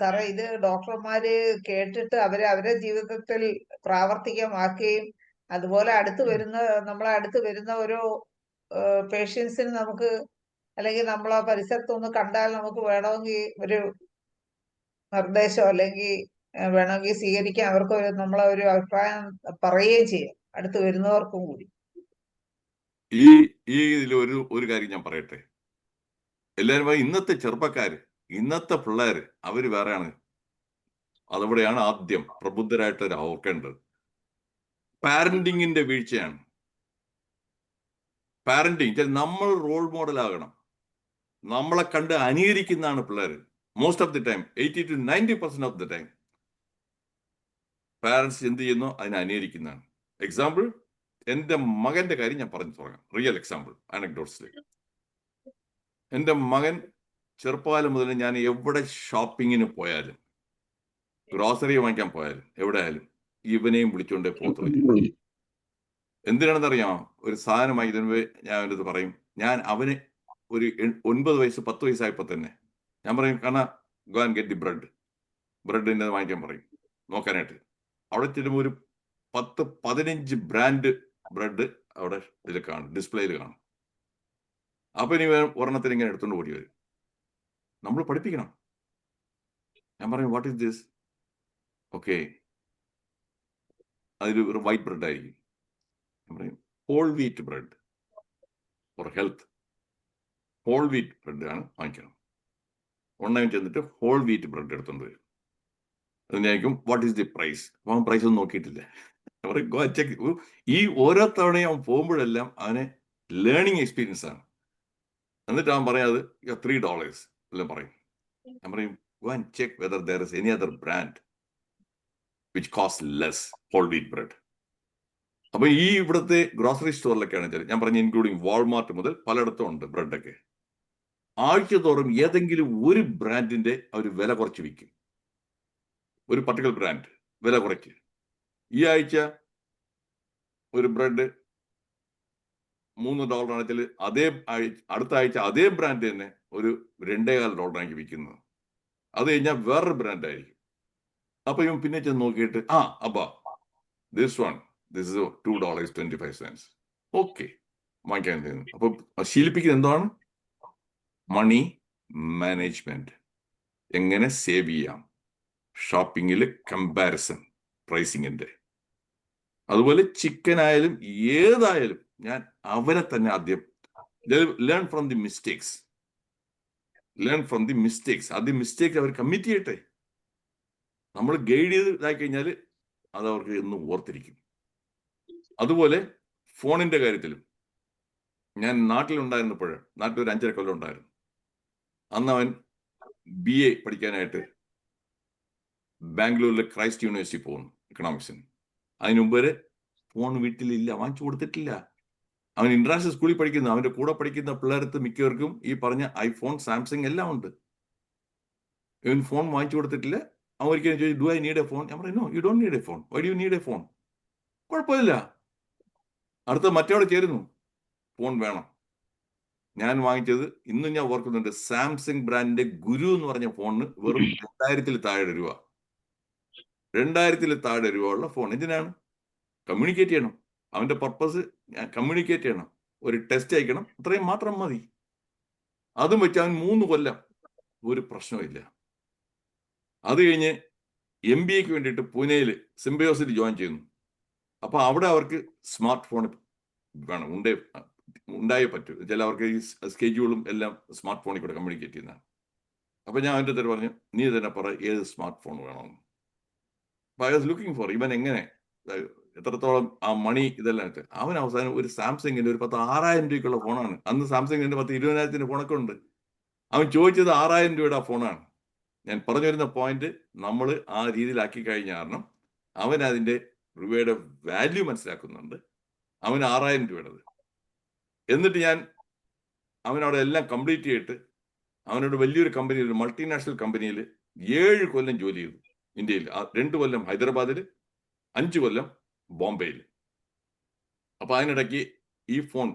സാറേ, ഇത് ഡോക്ടർമാര് കേട്ടിട്ട് അവരെ ജീവിതത്തിൽ പ്രാവർത്തികമാക്കുകയും അതുപോലെ നമ്മളെ അടുത്ത് വരുന്ന ഓരോ പേഷ്യൻസിന് നമുക്ക് അല്ലെങ്കിൽ നമ്മളെ പരിസരത്തൊന്ന് കണ്ടാൽ നമുക്ക് വേണമെങ്കിൽ ഒരു നിർദ്ദേശം അല്ലെങ്കിൽ വേണമെങ്കിൽ സ്വീകരിക്കാൻ അവർക്ക് നമ്മളെ ഒരു അഭിപ്രായം പറയുകയും ചെയ്യും, അടുത്ത് വരുന്നവർക്കും കൂടി. ഈ ഇതിൽ ഒരു കാര്യം ഞാൻ പറയട്ടെ. എല്ലാവരും പറയും ഇന്നത്തെ ചെറുപ്പക്കാര്, ഇന്നത്തെ പിള്ളേര് അവര് വേറെയാണ്. അതവിടെയാണ് ആദ്യം പ്രബുദ്ധരായിട്ട് ഓർക്കേണ്ടത്. പാരന്റിങ്ങിന്റെ വീഴ്ചയാണ്. പാരന്റിങ് നമ്മൾ റോൾ മോഡൽ ആകണം. നമ്മളെ കണ്ട് അനുകരിക്കുന്നതാണ് പിള്ളേർ. Most of the time 80 to 90% of the time parents എന്ത് ചെയ്യുന്നു അതിനെ അനുകരിക്കുന്നതാണ്. എക്സാമ്പിൾ, എൻ്റെ മകന്റെ കാര്യം ഞാൻ പറഞ്ഞു തുടങ്ങാം. റിയൽ എക്സാമ്പിൾ, അനക്ഡോട്ട്സിലേക്ക്. എൻ്റെ മകൻ ചെറുപ്പകാലം മുതൽ ഞാൻ എവിടെ ഷോപ്പിങ്ങിന് പോയാലും, ഗ്രോസറി വാങ്ങിക്കാൻ പോയാലും, എവിടെ ആയാലും ഇവനെയും വിളിച്ചുകൊണ്ടേ പോകത്തുള്ളൂ. എന്തിനാണെന്നറിയാമോ? ഒരു സാധനം വാങ്ങിക്കുന്നതിന് ഞാൻ അവൻ്റെ അടുത്ത് പറയും, ഞാൻ അവന് ഒരു 9 വയസ്സ് 10 വയസ്സായപ്പോൾ തന്നെ ഞാൻ പറയും, കാരണം ഗോ ആൻഡ് ഗെറ്റ് ദി ബ്രെഡിൻ്റെ വാങ്ങിക്കാൻ പറയും നോക്കാനായിട്ട്. അവിടെ ചെല്ലുമ്പോൾ ഒരു 10-15 ബ്രാൻഡ് ബ്രെഡ് അവിടെ ഇതിൽ കാണും, ഡിസ്പ്ലേയിൽ കാണും. അപ്പൊ ഇനി ഒരെണ്ണത്തിന് ഇങ്ങനെ എടുത്തുകൊണ്ട് ഓടി വരും. നമ്മൾ പഠിപ്പിക്കണം. ഞാൻ പറയും, വാട്ട് ഈസ് ദിസ്? ഓക്കെ, അതിൽ വൈറ്റ് ബ്രെഡ് ആയിരിക്കും. ഞാൻ പറയും, whole wheat bread for health. Whole wheat bread ആണ് വാങ്ങിക്കണം. ഒന്നാം ചെന്നിട്ട് ഹോൾ വീറ്റ് ബ്രെഡ് എടുത്തുകൊണ്ട് വരും. അതിനായിരിക്കും വാട്ട് ഈസ് ദി പ്രൈസ്? അപ്പോൾ അവൻ പ്രൈസ് ഒന്നും നോക്കിയിട്ടില്ല. ഈ ഓരോ തവണയും അവൻ പോകുമ്പോഴെല്ലാം അവന് ലേണിംഗ് എക്സ്പീരിയൻസ് ആണ്. എന്നിട്ട് അവൻ പറയാത് $3 എല്ലാം പറയും. ഞാൻ പറയും, go and check whether there is any other brand which costs less whole wheat bread. അപ്പൊ ഈ ഇവിടുത്തെ ഗ്രോസറി സ്റ്റോറിലൊക്കെയാണ് ഞാൻ പറഞ്ഞ, ഇൻക്ലൂഡിങ് വാൾമാർട്ട് മുതൽ പലയിടത്തും ഉണ്ട് ബ്രെഡൊക്കെ. ആഴ്ച തോറും ഏതെങ്കിലും ഒരു ബ്രാൻഡിന്റെ അവർ വില കുറച്ച് വിൽക്കും. ഒരു പർട്ടിക്കുലർ ബ്രാൻഡ് വില കുറയ്ക്ക്. ഈ ആഴ്ച ഒരു ബ്രെഡ് $3 ആണെങ്കിൽ അടുത്ത ആഴ്ച അതേ ബ്രാൻഡ് തന്നെ ഒരു $2.25 വിൽക്കുന്നത്. അത് കഴിഞ്ഞാൽ വേറൊരു ബ്രാൻഡ് ആയിരിക്കും. അപ്പൊ ഇവൻ പിന്നെ ചെന്ന് നോക്കിയിട്ട് അപ്പാ ദിസ് ഇസ് $2.25. ഓക്കെ, വാങ്ങിക്കാൻ തരുന്നു. അപ്പൊ ശീലിപ്പിക്കുന്നത് എന്താണ്? മണി മാനേജ്മെന്റ്, എങ്ങനെ സേവ് ചെയ്യാം, ഷോപ്പിങ്ങിൽ കമ്പാരിസൺ, പ്രൈസിങ്ങിന്റെ. അതുപോലെ ചിക്കൻ ആയാലും ഏതായാലും ഞാൻ അവരെ തന്നെ ആദ്യം ലേൺ ഫ്രം ദി മിസ്റ്റേക്സ്. ആദ്യം മിസ്റ്റേക്ക് അവർ കമ്മിറ്റ് ചെയ്യട്ടെ. നമ്മൾ ഗൈഡ് ചെയ്ത് ഇതായി കഴിഞ്ഞാൽ അത് അവർക്ക് എന്നും ഓർത്തിരിക്കും. അതുപോലെ ഫോണിന്റെ കാര്യത്തിലും ഞാൻ നാട്ടിലുണ്ടായിരുന്നപ്പോൾ, നാട്ടിൽ ഒരു 5.5 കൊല്ലം ഉണ്ടായിരുന്നു. അന്ന് അവൻ BA പഠിക്കാനായിട്ട് ബാംഗ്ലൂരിലെ ക്രൈസ്റ്റ് യൂണിവേഴ്സിറ്റി പോകുന്നു, എക്കണോമിക്സിന്. അതിന് മുമ്പ് വരെ ഫോൺ വീട്ടിലില്ല, വാങ്ങിച്ചു കൊടുത്തിട്ടില്ല. അവൻ ഇന്റർനാഷണൽ സ്കൂളിൽ പഠിക്കുന്നു. അവന്റെ കൂടെ പഠിക്കുന്ന പിള്ളേർക്ക് മിക്കവർക്കും ഈ പറഞ്ഞ ഐഫോൺ, സാംസങ് എല്ലാം ഉണ്ട്. ഇവൻ ഫോൺ വാങ്ങിച്ചു കൊടുത്തിട്ടില്ല. അവൻ ഒരിക്കലും ചോദിച്ചു, do I need a phone? ഞാൻ പറയും, no, you don't need a phone. Why do you need a phone? കുഴപ്പമില്ല. അടുത്ത മറ്റവിടെ ചേരുന്നു, ഫോൺ വേണം. ഞാൻ വാങ്ങിച്ചത് ഇന്നും ഞാൻ ഓർക്കുന്നുണ്ട്, സാംസങ് ബ്രാൻഡിന്റെ ഗുരു എന്ന് പറഞ്ഞ ഫോണിന് വെറും 2000-ൽ താഴെ രൂപ. 2000-ൽ താഴെ രൂപ ഉള്ള ഫോൺ. എന്തിനാണ്? കമ്മ്യൂണിക്കേറ്റ് ചെയ്യണം. അവന്റെ പർപ്പസ് കമ്മ്യൂണിക്കേറ്റ് ചെയ്യണം, ഒരു ടെസ്റ്റ് അയക്കണം, അത്രയും മാത്രം മതി. അതും വെച്ച് അവൻ 3 കൊല്ലം ഒരു പ്രശ്നമില്ല. അത് കഴിഞ്ഞ് MBAക്ക് വേണ്ടിയിട്ട് പൂനെയിൽ സിംബയോസിൽ ജോയിൻ ചെയ്യുന്നു. അപ്പൊ അവിടെ അവർക്ക് സ്മാർട്ട് ഫോൺ വേണം, ഉണ്ടായേ പറ്റൂ. അവർക്ക് ഈ സ്കെഡ്യൂളും എല്ലാം സ്മാർട്ട് ഫോണിൽ കൂടെ കമ്മ്യൂണിക്കേറ്റ് ചെയ്യുന്നതാണ്. അപ്പൊ ഞാൻ അവൻ്റെ അടുത്ത് പറഞ്ഞു, നീ തന്നെ പറ ഏത് സ്മാർട്ട് ഫോൺ വേണമെന്ന്. ഐ വാസ് ലുക്കിംഗ് ഫോർ ഇവൻ എങ്ങനെ എത്രത്തോളം ആ മണി ഇതെല്ലാം ഇട്ട്. അവൻ അവസാനം ഒരു സാംസങ്ങിന്റെ ഒരു 6,000 രൂപയ്ക്കുള്ള ഫോണാണ്. അന്ന് സാംസങ്ങിന്റെ 20,000 ഫോണൊക്കെ ഉണ്ട്. അവൻ ചോദിച്ചത് 6,000 രൂപയുടെ ഫോണാണ്. ഞാൻ പറഞ്ഞു വരുന്ന പോയിന്റ്, നമ്മൾ ആ രീതിയിലാക്കി കഴിഞ്ഞ കാരണം അവൻ അതിന്റെ രൂപയുടെ വാല്യൂ മനസ്സിലാക്കുന്നുണ്ട്. അവന് 6,000 രൂപയുടേത്. എന്നിട്ട് ഞാൻ അവനവിടെ എല്ലാം കംപ്ലീറ്റ് ചെയ്തിട്ട് അവനോട് വലിയൊരു കമ്പനിയിൽ, ഒരു മൾട്ടിനാഷണൽ കമ്പനിയിൽ 7 കൊല്ലം ജോലി ചെയ്തു ഇന്ത്യയിൽ. 2 കൊല്ലം ഹൈദരാബാദിൽ, 5 കൊല്ലം ബോംബെയിൽ. അപ്പൊ അതിനിടയ്ക്ക് ഈ ഫോൺ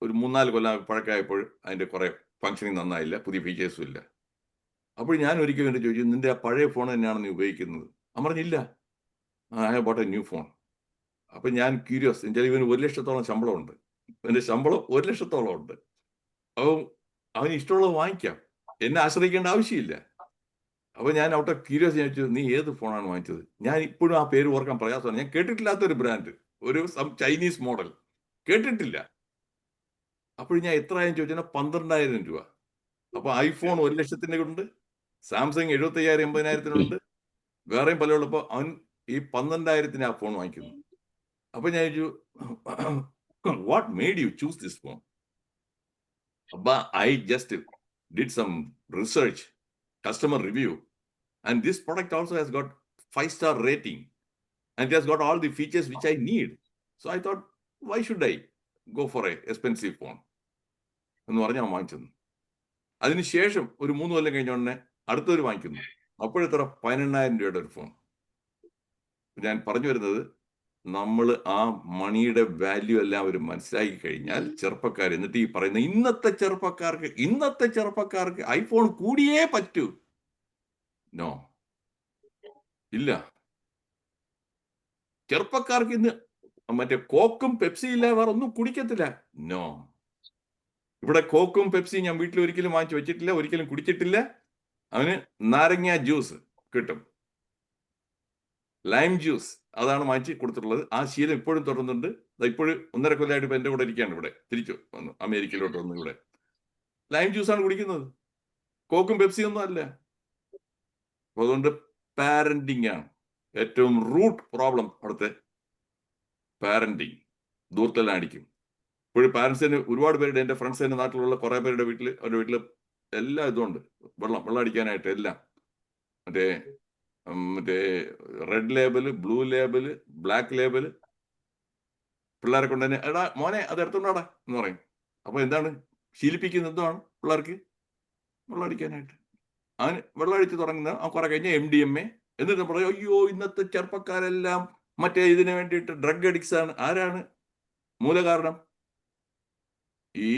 ഒരു 3-4 കൊല്ലം പഴക്കമായപ്പോൾ അതിന്റെ കുറെ ഫംഗ്ഷനിങ് നന്നായില്ല, പുതിയ ഫീച്ചേഴ്സും ഇല്ല. അപ്പോൾ ഞാൻ ഒരിക്കലും എന്നെ ചോദിച്ചു, നിന്റെ ആ പഴയ ഫോൺ തന്നെയാണ് നീ ഉപയോഗിക്കുന്നത്? അവൻ പറഞ്ഞില്ല, I have bought A new phone. അപ്പൊ ഞാൻ ക്യൂരിയസ്, എന്റെ ഇവന് 1 ലക്ഷത്തോളം ശമ്പളമുണ്ട്, എന്റെ ശമ്പളം 1 ലക്ഷത്തോളം ഉണ്ട്. അപ്പം അവന് ഇഷ്ടമുള്ളത് വാങ്ങിക്കാം, എന്നെ ആശ്രയിക്കേണ്ട ആവശ്യമില്ല. അപ്പൊ ഞാൻ ഔട്ട് ഓഫ് ക്യൂരിയസ് ചോദിച്ചു, നീ ഏത് ഫോണാണ് വാങ്ങിച്ചത്? ഞാൻ ഇപ്പോഴും ആ പേര് ഓർക്കാൻ പ്രയാസമാണ്. ഞാൻ കേട്ടിട്ടില്ലാത്തൊരു ബ്രാൻഡ്, ഒരു ചൈനീസ് മോഡൽ, കേട്ടിട്ടില്ല. അപ്പോൾ ഞാൻ എത്രയായും ചോദിച്ചാൽ 12,000 രൂപ. അപ്പൊ ഐഫോൺ 1 ലക്ഷത്തിന്റെ ഉണ്ട്, സാംസങ് 75,000-80,000 വേറെയും പല ഉള്ളപ്പോൾ അവൻ ഈ 12,000 ആ ഫോൺ വാങ്ങിക്കുന്നു. അപ്പൊ ഞാൻ ചോദിച്ചു, what made you choose this phone? അപ്പൊ I just did some research, customer review, and this product also has got 5-star rating, and it has got all the features which I need. So I thought, why should I go for a expensive phone? എന്ന് പറഞ്ഞാൽ വാങ്ങിച്ചത്. അതിനുശേഷം ഒരു 3 കൊല്ലം കഴിഞ്ഞ ഉടനെ അടുത്തൊരു വാങ്ങിക്കുന്നു. അപ്പോഴെത്ര? 18,000 രൂപയുടെ ഒരു ഫോൺ. ഞാൻ പറഞ്ഞു വരുന്നത്, നമ്മൾ ആ മണിയുടെ വാല്യൂ എല്ലാം അവർ മനസ്സിലാക്കി കഴിഞ്ഞാൽ ചെറുപ്പക്കാർ, എന്നിട്ട് ഈ പറയുന്ന ഇന്നത്തെ ചെറുപ്പക്കാർക്ക് ഐഫോൺ കൂടിയേ പറ്റൂ. നോ, ഇല്ല. ചെറുപ്പക്കാർക്ക് ഇന്ന് മറ്റേ കോക്കും പെപ്സി ഇല്ല, വേറെ ഒന്നും കുടിക്കത്തില്ല. നോ, ഇവിടെ കോക്കും പെപ്സി ഞാൻ വീട്ടിൽ ഒരിക്കലും വാങ്ങിച്ചു വെച്ചിട്ടില്ല, ഒരിക്കലും കുടിച്ചിട്ടില്ല. അവന് നാരങ്ങ ജ്യൂസ് കിട്ടും, ലൈം ജ്യൂസ്, അതാണ് വാങ്ങിച്ച് കൊടുത്തിട്ടുള്ളത്. ആ ശീലം ഇപ്പോഴും തുടരുന്നുണ്ട്. ഇപ്പോഴും 1.5 കൊല്ലമായിട്ട് ഇപ്പൊ എന്റെ കൂടെ ഇരിക്കുകയാണ്. ഇവിടെ തിരിച്ചു വന്നു, അമേരിക്കയിലോട്ട് വന്നു. ഇവിടെ ലൈം ജ്യൂസാണ് കുടിക്കുന്നത്, കോക്കും പെപ്സി ഒന്നും അല്ല. അതുകൊണ്ട് പാരന്റിങ് ആണ് ഏറ്റവും റൂട്ട് പ്രോബ്ലം. അവിടുത്തെ പാരന്റിങ് ദൂരത്തെല്ലാം അടിക്കും. ഇപ്പോഴും പാരന്റ്സിന് ഒരുപാട് പേരുടെ, എന്റെ ഫ്രണ്ട്സ് എന്റെ നാട്ടിലുള്ള കുറെ പേരുടെ വീട്ടിൽ, അവരുടെ വീട്ടിൽ എല്ലാ ഇതുണ്ട്, വെള്ളം അടിക്കാനായിട്ട് എല്ലാം. മറ്റേ red label, blue label, black label. പിള്ളേരെ കൊണ്ട് തന്നെ, എടാ മോനെ അത് എടുത്തോണ്ടാടാ എന്ന് പറയും. അപ്പൊ എന്താണ് ശീലിപ്പിക്കുന്നത്? എന്താണ് പിള്ളേർക്ക് വെള്ളം അടിക്കാനായിട്ട്. അവന് വെള്ളം അടിച്ച് തുടങ്ങുന്ന കുറെ കഴിഞ്ഞ MDMA. എന്നിട്ട് പറയും, അയ്യോ ഇന്നത്തെ ചെറുപ്പക്കാരെല്ലാം മറ്റേ ഇതിനു വേണ്ടിയിട്ട് ഡ്രഗ് അഡിക്ട്സ് ആണ്. ആരാണ് മൂലകാരണം? ഈ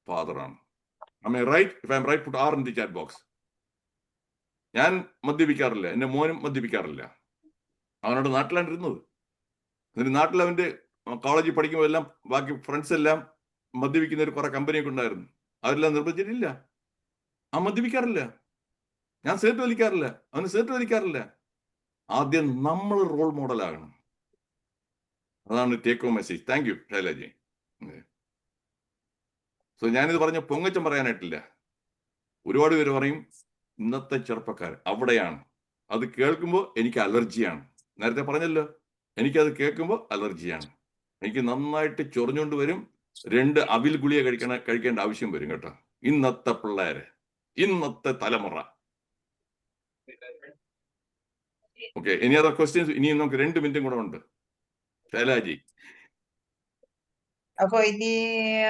ഫാദറാണ്. Am I right? If I'm right, put R in the chat box. ഞാൻ മദ്യപിക്കാറില്ല, എന്റെ മോനും മദ്യപിക്കാറില്ല. അവനോട് നാട്ടിലാണ് ഇരുന്നത്. എന്നിട്ട് നാട്ടിൽ അവന്റെ കോളേജിൽ പഠിക്കുമ്പോൾ എല്ലാം ബാക്കി ഫ്രണ്ട്സ് എല്ലാം മദ്യപിക്കുന്ന ഒരു കുറെ കമ്പനിയൊക്കെ ഉണ്ടായിരുന്നു. അവരെല്ലാം നിർബന്ധിച്ചിട്ടില്ല, ആ മദ്യപിക്കാറില്ല. ഞാൻ സിഗരറ്റ് വലിക്കാറില്ല, അവന് സിഗരറ്റ് വലിക്കാറില്ല. ആദ്യം നമ്മൾ റോൾ മോഡലാകണം. അതാണ് take home message. Thank you Shailaja. So ഞാനിത് പറഞ്ഞ പൊങ്ങച്ചം പറയാനായിട്ടില്ല. ഒരുപാട് പേര് പറയും ഇന്നത്തെ ചെറുപ്പക്കാർ അവിടെയാണ്. അത് കേൾക്കുമ്പോൾ എനിക്ക് അലർജിയാണ്. നേരത്തെ പറഞ്ഞല്ലോ, എനിക്കത് കേൾക്കുമ്പോൾ അലർജിയാണ്. എനിക്ക് നന്നായിട്ട് ചൊറിഞ്ഞുകൊണ്ട് വരും. 2 അവിൽ ഗുളിക കഴിക്കേണ്ട ആവശ്യം വരും കേട്ടോ. ഇന്നത്തെ പിള്ളേര്, ഇന്നത്തെ തലമുറ. ഓക്കെ, ഇനി അതർ ക്വസ്റ്റ്യൻസ്? ഇനിയും നമുക്ക് 2 മിനിറ്റും കൂടെ ഉണ്ട്. ശൈലാജി, അപ്പൊ ഇനി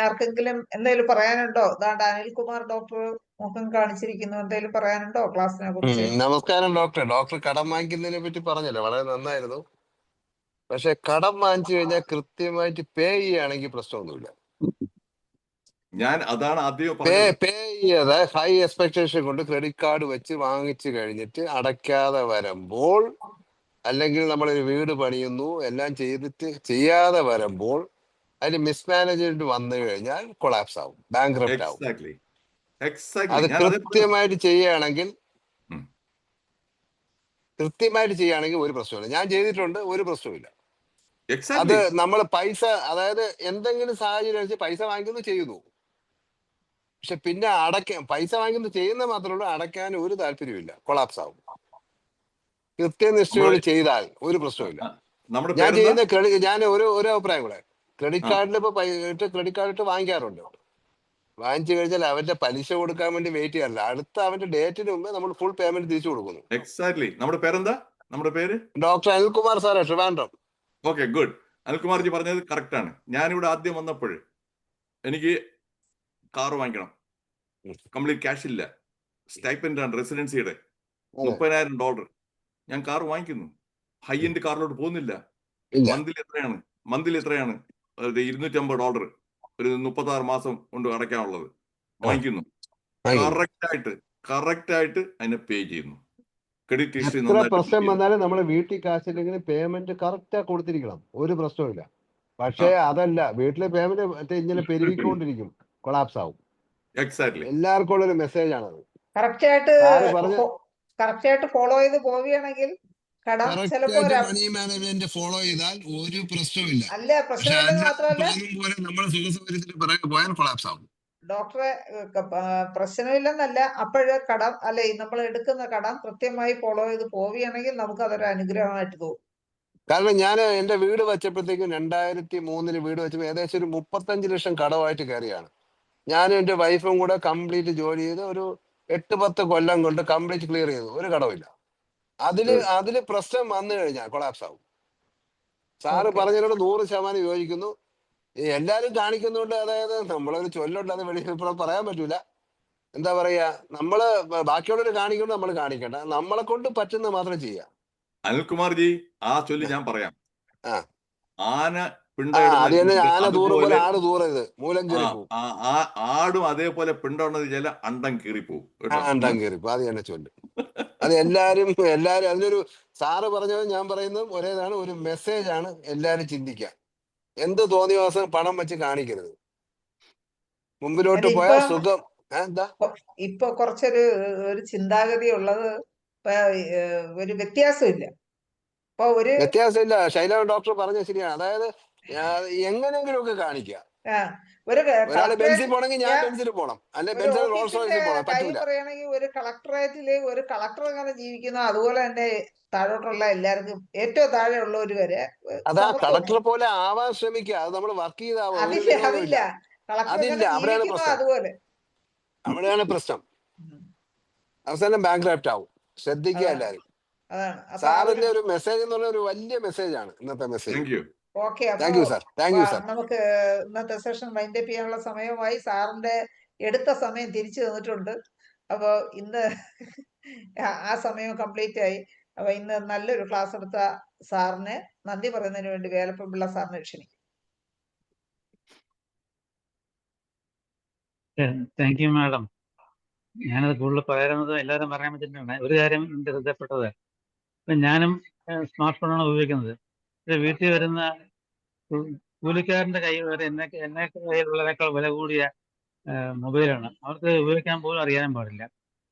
ആർക്കെങ്കിലും എന്തെങ്കിലും പറയാനുണ്ടോ? ദാണ്ട് അനിൽകുമാർ ഡോക്ടർ മുഖം കാണിച്ചിരിക്കുന്നു. എന്തെങ്കിലും പറയാനുണ്ടോ ക്ലാസ്സിനെ കുറിച്ച്? നമസ്കാരം ഡോക്ടർ. ഡോക്ടർ കടം വാങ്ങിക്കുന്നതിനെ പറ്റി പറഞ്ഞല്ലോ, വളരെ നന്നായിരുന്നു. പക്ഷെ കടം വാങ്ങിച്ചു കഴിഞ്ഞാൽ കൃത്യമായിട്ട് പേ ചെയ്യുകയാണെങ്കിൽ പ്രശ്നമൊന്നുമില്ല. ഞാൻ അതാണ് ആദ്യം പേ പറഞ്ഞത്. ചെയ്യാതെ ഹൈ എക്സ്പെക്ടേഷൻ കൊണ്ട് ക്രെഡിറ്റ് കാർഡ് വെച്ച് വാങ്ങിച്ചു കഴിഞ്ഞിട്ട് അടയ്ക്കാതെ വരുമ്പോൾ, അല്ലെങ്കിൽ നമ്മളൊരു വീട് പണിയുന്നു എല്ലാം ചെയ്തിട്ട് ചെയ്യാതെ വരുമ്പോൾ, അതിന് മിസ്മാനേജ്മെന്റ് വന്നു കഴിഞ്ഞാൽ കൊളാപ്സ് ആവും, ബാങ്ക്രപ്റ്റ് ആവും. അത് കൃത്യമായിട്ട് ചെയ്യുകയാണെങ്കിൽ ഒരു പ്രശ്നമില്ല. ഞാൻ ചെയ്തിട്ടുണ്ട്, ഒരു പ്രശ്നമില്ല. അത് നമ്മൾ പൈസ, അതായത് എന്തെങ്കിലും സാഹചര്യം അനുസരിച്ച് പൈസ വാങ്ങിക്കുന്നു, ചെയ്യുന്നു. പക്ഷെ പിന്നെ പൈസ വാങ്ങിക്കുന്നു ചെയ്യുന്ന മാത്രമേ ഉള്ളൂ, അടയ്ക്കാൻ ഒരു താല്പര്യമില്ല, കൊളാപ്സ് ആവും. കൃത്യനിഷ്ഠയോട് ചെയ്താൽ ഒരു പ്രശ്നമില്ല. ഞാൻ ചെയ്യുന്ന ഞാൻ ഒരു അഭിപ്രായം കൂടെ, ക്രെഡിറ്റ് കാർഡിൽ ഇപ്പൊ ക്രെഡിറ്റ് കാർഡ് ഇട്ട് വാങ്ങിക്കാറുണ്ട്. വാങ്ങിച്ചു കഴിഞ്ഞാൽ അവന്റെ പലിശ കൊടുക്കാൻ വേണ്ടി വെയിറ്റ് ചെയ്യാറില്ല, അടുത്ത അവന്റെ ഡേറ്റിന് മുമ്പ് നമ്മൾ ഫുൾ പേയ്മെന്റ് തിരിച്ചു കൊടുക്കുന്നു. എക്സാക്ട്ലി. നമ്മുടെ പേരെന്താ? നമ്മുടെ പേര് ഡോക്ടർ അനിൽകുമാർ സാറേ, ട്രിവാൻഡ്രം. Okay, good. അനിൽകുമാർജി പറഞ്ഞത് കറക്റ്റ് ആണ്. ഞാനിവിടെ ആദ്യം വന്നപ്പോൾ എനിക്ക് കാർ വാങ്ങിക്കണം, കംപ്ലീറ്റ് ക്യാഷ് ഇല്ല. സ്റ്റൈപ്പൻഡ് ആണ് റെസിഡൻസിയുടെ അതെ. $30,000. ഞാൻ കാർ വാങ്ങിക്കുന്നു, ഹൈ എൻഡ് കാറിലോട്ട് പോകുന്നില്ല. ഇല്ല. മന്തിൽ എത്രയാണ് $250, ഒരു 36 മാസം കൊണ്ട് അടയ്ക്കാനുള്ളത് വാങ്ങിക്കുന്നു. വാങ്ങിക്കുന്നു. കറക്റ്റ് ആയിട്ട് അതിനെ പേ ചെയ്യുന്നു. ക്രെഡിറ്റ് ഹിസ്റ്ററി എത്ര പ്രശ്നം വന്നാലും നമ്മളെ വീട്ടിൽ കാശില്ലെങ്കിൽ പേയ്മെന്റ് കറക്റ്റാ കൊടുത്തിരിക്കണം, ഒരു പ്രശ്നവുമില്ല. പക്ഷേ അതല്ല, വീട്ടിലെ പേയ്മെന്റ് ഇങ്ങനെ പെരുകിക്കൊണ്ടിരിക്കും, കൊളാപ്സ് ആവും. എക്സാക്ട്ലി. എല്ലാവർക്കും ഉള്ളൊരു മെസ്സേജ് ആണത്. കറക്റ്റ് ആയിട്ട് ഫോളോ ചെയ്ത് പോവുകയാണെങ്കിൽ കടം ചിലപ്പോ മണി മാനേജ്മെന്റ് ഫോളോ ചെയ്താൽ ഒരു പ്രശ്നവുമില്ല. അല്ല, പ്രശ്നമില്ലെന്ന് മാത്രമല്ല പോലെ നമ്മൾ സുഖസൗകര്യത്തിന് പിറകെ പോയാൽ കൊളാപ്സ് ആവും. ഡോക്ടറെ പ്രശ്നമില്ലെന്നല്ല, അപ്പോഴ് കടം അല്ലെ നമ്മൾ എടുക്കുന്ന കടം കൃത്യമായി ഫോളോ ചെയ്ത് പോവുകയാണെങ്കിൽ നമുക്ക് അതൊരു അനുഗ്രഹമായിട്ട് തോന്നും. കാരണം ഞാൻ എന്റെ വീട് വെച്ചപ്പോഴത്തേക്കും 2003 വീട് വെച്ചപ്പോൾ ഏകദേശം ഒരു 35 ലക്ഷം കടമായിട്ട് കയറിയാണ്. ഞാനും എന്റെ വൈഫും കൂടെ കംപ്ലീറ്റ് ജോലി ചെയ്ത് ഒരു 8-10 കൊല്ലം കൊണ്ട് കംപ്ലീറ്റ് ക്ലിയർ ചെയ്തു, ഒരു കടമില്ല. അതില് പ്രശ്നം വന്നു കഴിഞ്ഞാൽ കൊളാപ്സ് ആവും. സാറ് പറഞ്ഞതിനോട് 100% യോജിക്കുന്നു. എല്ലാരും കാണിക്കുന്നുണ്ട്, അതായത് നമ്മളൊരു ചൊല്ലുണ്ട്, അത് വെളിയിൽ പറയാൻ പറ്റൂല. എന്താ പറയാ, നമ്മള് ബാക്കിയുള്ളവർ കാണിക്കുന്നുണ്ട്, നമ്മൾ കാണിക്കണ്ട, നമ്മളെ കൊണ്ട് പറ്റുന്ന മാത്രം ചെയ്യാം. അനിൽകുമാർജി, ആ ചൊല്ലി ഞാൻ പറയാം. ആന അത് തന്നെ, ആന തൂറുമ്പോൾ ആട് തൂറരുത്, മൂലം കീറിപ്പോ. ആടും അതേപോലെ പിണ്ടോണ്ടത് ചില അണ്ടം കീറിപ്പോവും. അണ്ടം കീറിപ്പോ, അത് തന്നെ ചൊല്ല്. അത് എല്ലാരും അതിനൊരു സാറ് പറഞ്ഞത് ഞാൻ പറയുന്നതും ഒരേതാണ്, ഒരു മെസ്സേജ് ആണ്. എല്ലാരും ചിന്തിക്കുക, എന്ത് തോന്നിവാസം പണം വെച്ച് കാണിക്കരുത്, മുമ്പിലോട്ട് പോയാൽ സുഖം. എന്താ ഇപ്പൊ കുറച്ചൊരു ചിന്താഗതി ഉള്ളത്, ഒരു വ്യത്യാസമില്ല. വ്യത്യാസമില്ല. ശൈല ഡോക്ടർ പറഞ്ഞ ശരിയാണ്. അതായത് എങ്ങനെങ്കിലും ഒക്കെ കാണിക്കുക. ഒരാള് ബെൻസിൽ പോണെങ്കിൽ ഞാൻ ബെൻസിൽ പോണം, അല്ലെ ബെൻസിൽ റോൾസ് റോയ്സിൽ പോണം, പറ്റൂല. പറയുകയാണെങ്കിൽ ഒരു കളക്ടറേറ്റില് ഒരു കളക്ടർ എങ്ങനെ ജീവിക്കുന്നു അതുപോലെ തന്നെ താഴോട്ടുള്ള എല്ലാവർക്കും, ഏറ്റവും താഴെ ഉള്ളവര് വരെ അതാ കളക്ടർ പോലെ ആവാൻ ശ്രമിക്കുക. അത് നമ്മൾ വർക്ക് ചെയ്താവാം, അതില്ല. അവിടെയാണ് പ്രശ്നം, അവിടെയാണ് പ്രശ്നം. അവസാനം ബാങ്ക്രപ്റ്റ് ആവും. ശ്രദ്ധിക്കുക എല്ലാരും. സാറിന്റെ ഒരു മെസ്സേജ് എന്ന് പറഞ്ഞ ഒരു വലിയ മെസ്സേജ് ആണ് ഇന്നത്തെ മെസ്സേജ്. Thank you sir. നമുക്ക് ഇന്നത്തെ സെഷൻ വൈൻഡപ്പ് ചെയ്യാനുള്ള സമയമായി. സാറിന്റെ എടുത്ത സമയം തിരിച്ചു തന്നിട്ടുണ്ട്. അപ്പൊ ഇന്ന് ആ സമയം കംപ്ലീറ്റ് ആയി. അപ്പൊ ഇന്ന് നല്ലൊരു ക്ലാസ് എടുത്ത സാറിനെ നന്ദി പറയുന്നതിന് വേണ്ടി വേലപ്പൻപിള്ള സാറിനെ ക്ഷണിക്കും. Thank you madam. ഞാനത് കൂടുതൽ പറയുന്നത് എല്ലാവരും പറയാൻ പറ്റുന്നതാണ്. ഒരു കാര്യം എൻ്റെ ശ്രദ്ധപ്പെട്ടത്, ഇപ്പം ഞാനും സ്മാർട്ട് ഫോണാണ് ഉപയോഗിക്കുന്നത്. വീട്ടിൽ വരുന്ന കൂലിക്കാരൻ്റെ കൈ വരെ എന്നെ കയ്യിലുള്ളതിനേക്കാൾ വില കൂടിയ മൊബൈലാണ്. അവർക്ക് ഉപയോഗിക്കാൻ പോലും അറിയാനും പാടില്ല.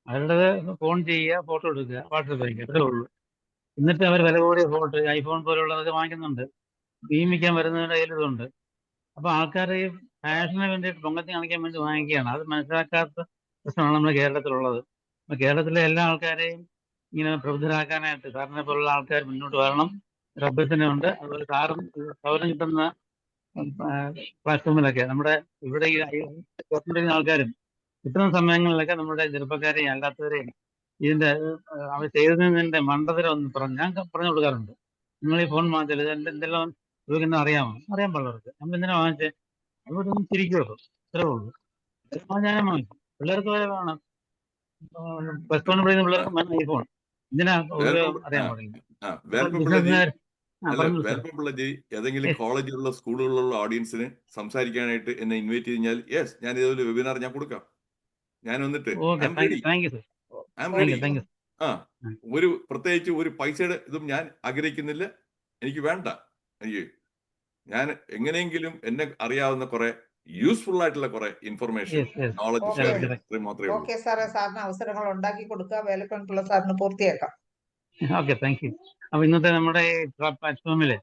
അവരുടേത് ഫോൺ ചെയ്യുക, ഫോട്ടോ എടുക്കുക, വാട്സപ്പ് അയക്കുക, അത്രേ ഉള്ളൂ. എന്നിട്ട് അവർ വില കൂടിയ ഫോട്ടോ, ഐഫോൺ പോലുള്ളതൊക്കെ വാങ്ങിക്കുന്നുണ്ട്. ഭീമിക്കാൻ വരുന്നവരുടെ കയ്യിലുണ്ട്. അപ്പോൾ ആൾക്കാർ ഈ ഫാഷന് വേണ്ടിയിട്ട് പൊങ്ങത്തി കാണിക്കാൻ വേണ്ടി വാങ്ങിക്കുകയാണ്. അത് മനസ്സിലാക്കാത്ത പ്രശ്നമാണ് നമ്മുടെ കേരളത്തിലുള്ളത്. അപ്പോൾ കേരളത്തിലെ എല്ലാ ആൾക്കാരെയും ഇങ്ങനെ പ്രബുദ്ധരാക്കാനായിട്ട് സാറിനെ പോലുള്ള ആൾക്കാർ മുന്നോട്ട് വരണം. അഭ്യർത്ഥനയുണ്ട്. അതുപോലെ സാറും സൗകര്യം കിട്ടുന്ന പ്ലാറ്റ്ഫോമിലൊക്കെ നമ്മുടെ ഇവിടെ ഈ ആൾക്കാരും കിട്ടുന്ന സമയങ്ങളിലൊക്കെ നമ്മുടെ ചെറുപ്പക്കാരെയും അല്ലാത്തവരെയും ഇതിന്റെ അവർ ചെയ്തതിന്റെ മണ്ടതരം ഒന്ന് ഞാൻ പറഞ്ഞു കൊടുക്കാറുണ്ട്. നിങ്ങൾ ഈ ഫോൺ വാങ്ങിച്ചാൽ എന്തെല്ലാം ഉപയോഗിക്കുന്ന അറിയാമോ? അറിയാൻ പാടുള്ളവർക്ക്. നമ്മൾ എന്തിനാ വാങ്ങിച്ചേ? അവിടെ ഒന്ന് തിരിക്കുള്ളൂ, ഇത്രേ ഉള്ളൂ. ഞാൻ വാങ്ങിച്ചു. പിള്ളേർക്ക് വരെ വേണം. പ്ലസ് വൺ പഠിക്കുന്ന പിള്ളേർക്ക് വേണം ഈ ഫോൺ. എന്തിനാ അറിയാൻ പാടില്ല. വേൽപ്പൻപിള്ളജി, ഏതെങ്കിലും കോളേജിലുള്ള സ്കൂളുകളിലുള്ള ഓഡിയൻസിന് സംസാരിക്കാനായിട്ട് എന്നെ ഇൻവൈറ്റ് ചെയ്താൽ യെസ്, ഞാൻ ഇതുപോലെ വെബിനാർ ഞാൻ കൊടുക്കാം. ഞാൻ വന്നിട്ട് ഒരു പ്രത്യേകിച്ച് ഒരു പൈസയുടെ ഇതും ഞാൻ ആഗ്രഹിക്കുന്നില്ല, എനിക്ക് വേണ്ട. ഞാൻ എങ്ങനെയെങ്കിലും എന്നെ അറിയാവുന്ന കുറെ യൂസ്ഫുൾ ആയിട്ടുള്ള കുറെ ഇൻഫർമേഷൻ, നോളജ് മാത്രമേ ഉള്ളൂ. സാറിന് അവസരങ്ങൾ ഉണ്ടാക്കി കൊടുക്കുക. വേലപ്പൻപിള്ള സാറിന് പൂർത്തിയാക്കാം. Okay, thank U. അപ്പൊ ഇന്നത്തെ നമ്മുടെ ഈ പ്ലാറ്റ്ഫോമില്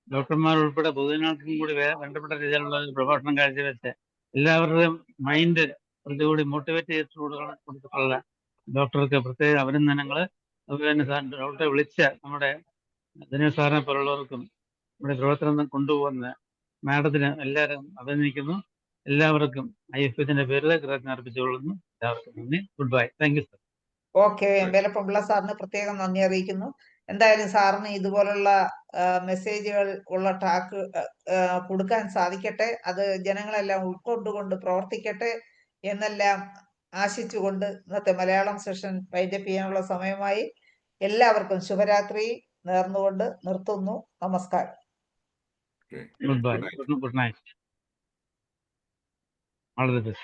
ഡോക്ടർമാർ ഉൾപ്പെടെ പൊതുജനങ്ങൾക്കും കൂടി ബന്ധപ്പെട്ട രീതിയിലുള്ള പ്രഭാഷണം കാഴ്ചവെച്ച് എല്ലാവരുടെയും മൈൻഡ് കുറച്ചുകൂടി മോട്ടിവേറ്റ് ചെയ്തിട്ടുള്ള ഡോക്ടർക്ക് പ്രത്യേക അഭിനന്ദനങ്ങൾ. അതുപോലെ തന്നെ ഡോക്ടറെ വിളിച്ച നമ്മുടെ ദിനേശ് സാറിനെ പോലുള്ളവർക്കും നമ്മുടെ പ്രവർത്തനം കൊണ്ടുപോകുന്ന മാഡത്തിന് എല്ലാവരും അഭിനന്ദിക്കുന്നു. എല്ലാവർക്കും IFPന്റെ പേരിൽ കൃതജ്ഞത അർപ്പിച്ചുകൊള്ളുന്നു. എല്ലാവർക്കും നന്ദി. Good bye. Thank you sir. Okay, Velappan Pillai സാറിന് പ്രത്യേകം നന്ദി അറിയിക്കുന്നു. എന്തായാലും സാറിന് ഇതുപോലുള്ള മെസ്സേജുകൾ ഉള്ള ടാക്ക് കൊടുക്കാൻ സാധിക്കട്ടെ. അത് ജനങ്ങളെല്ലാം ഉൾക്കൊണ്ടുകൊണ്ട് പ്രവർത്തിക്കട്ടെ എന്നെല്ലാം ആശിച്ചുകൊണ്ട് ഇന്നത്തെ മലയാളം സെഷൻ വൈൻഡപ്പ് ചെയ്യാനുള്ള സമയമായി. എല്ലാവർക്കും ശുഭരാത്രി നേർന്നുകൊണ്ട് നിർത്തുന്നു. നമസ്കാരം. Okay. Good bye. Good night. Good night. All the best.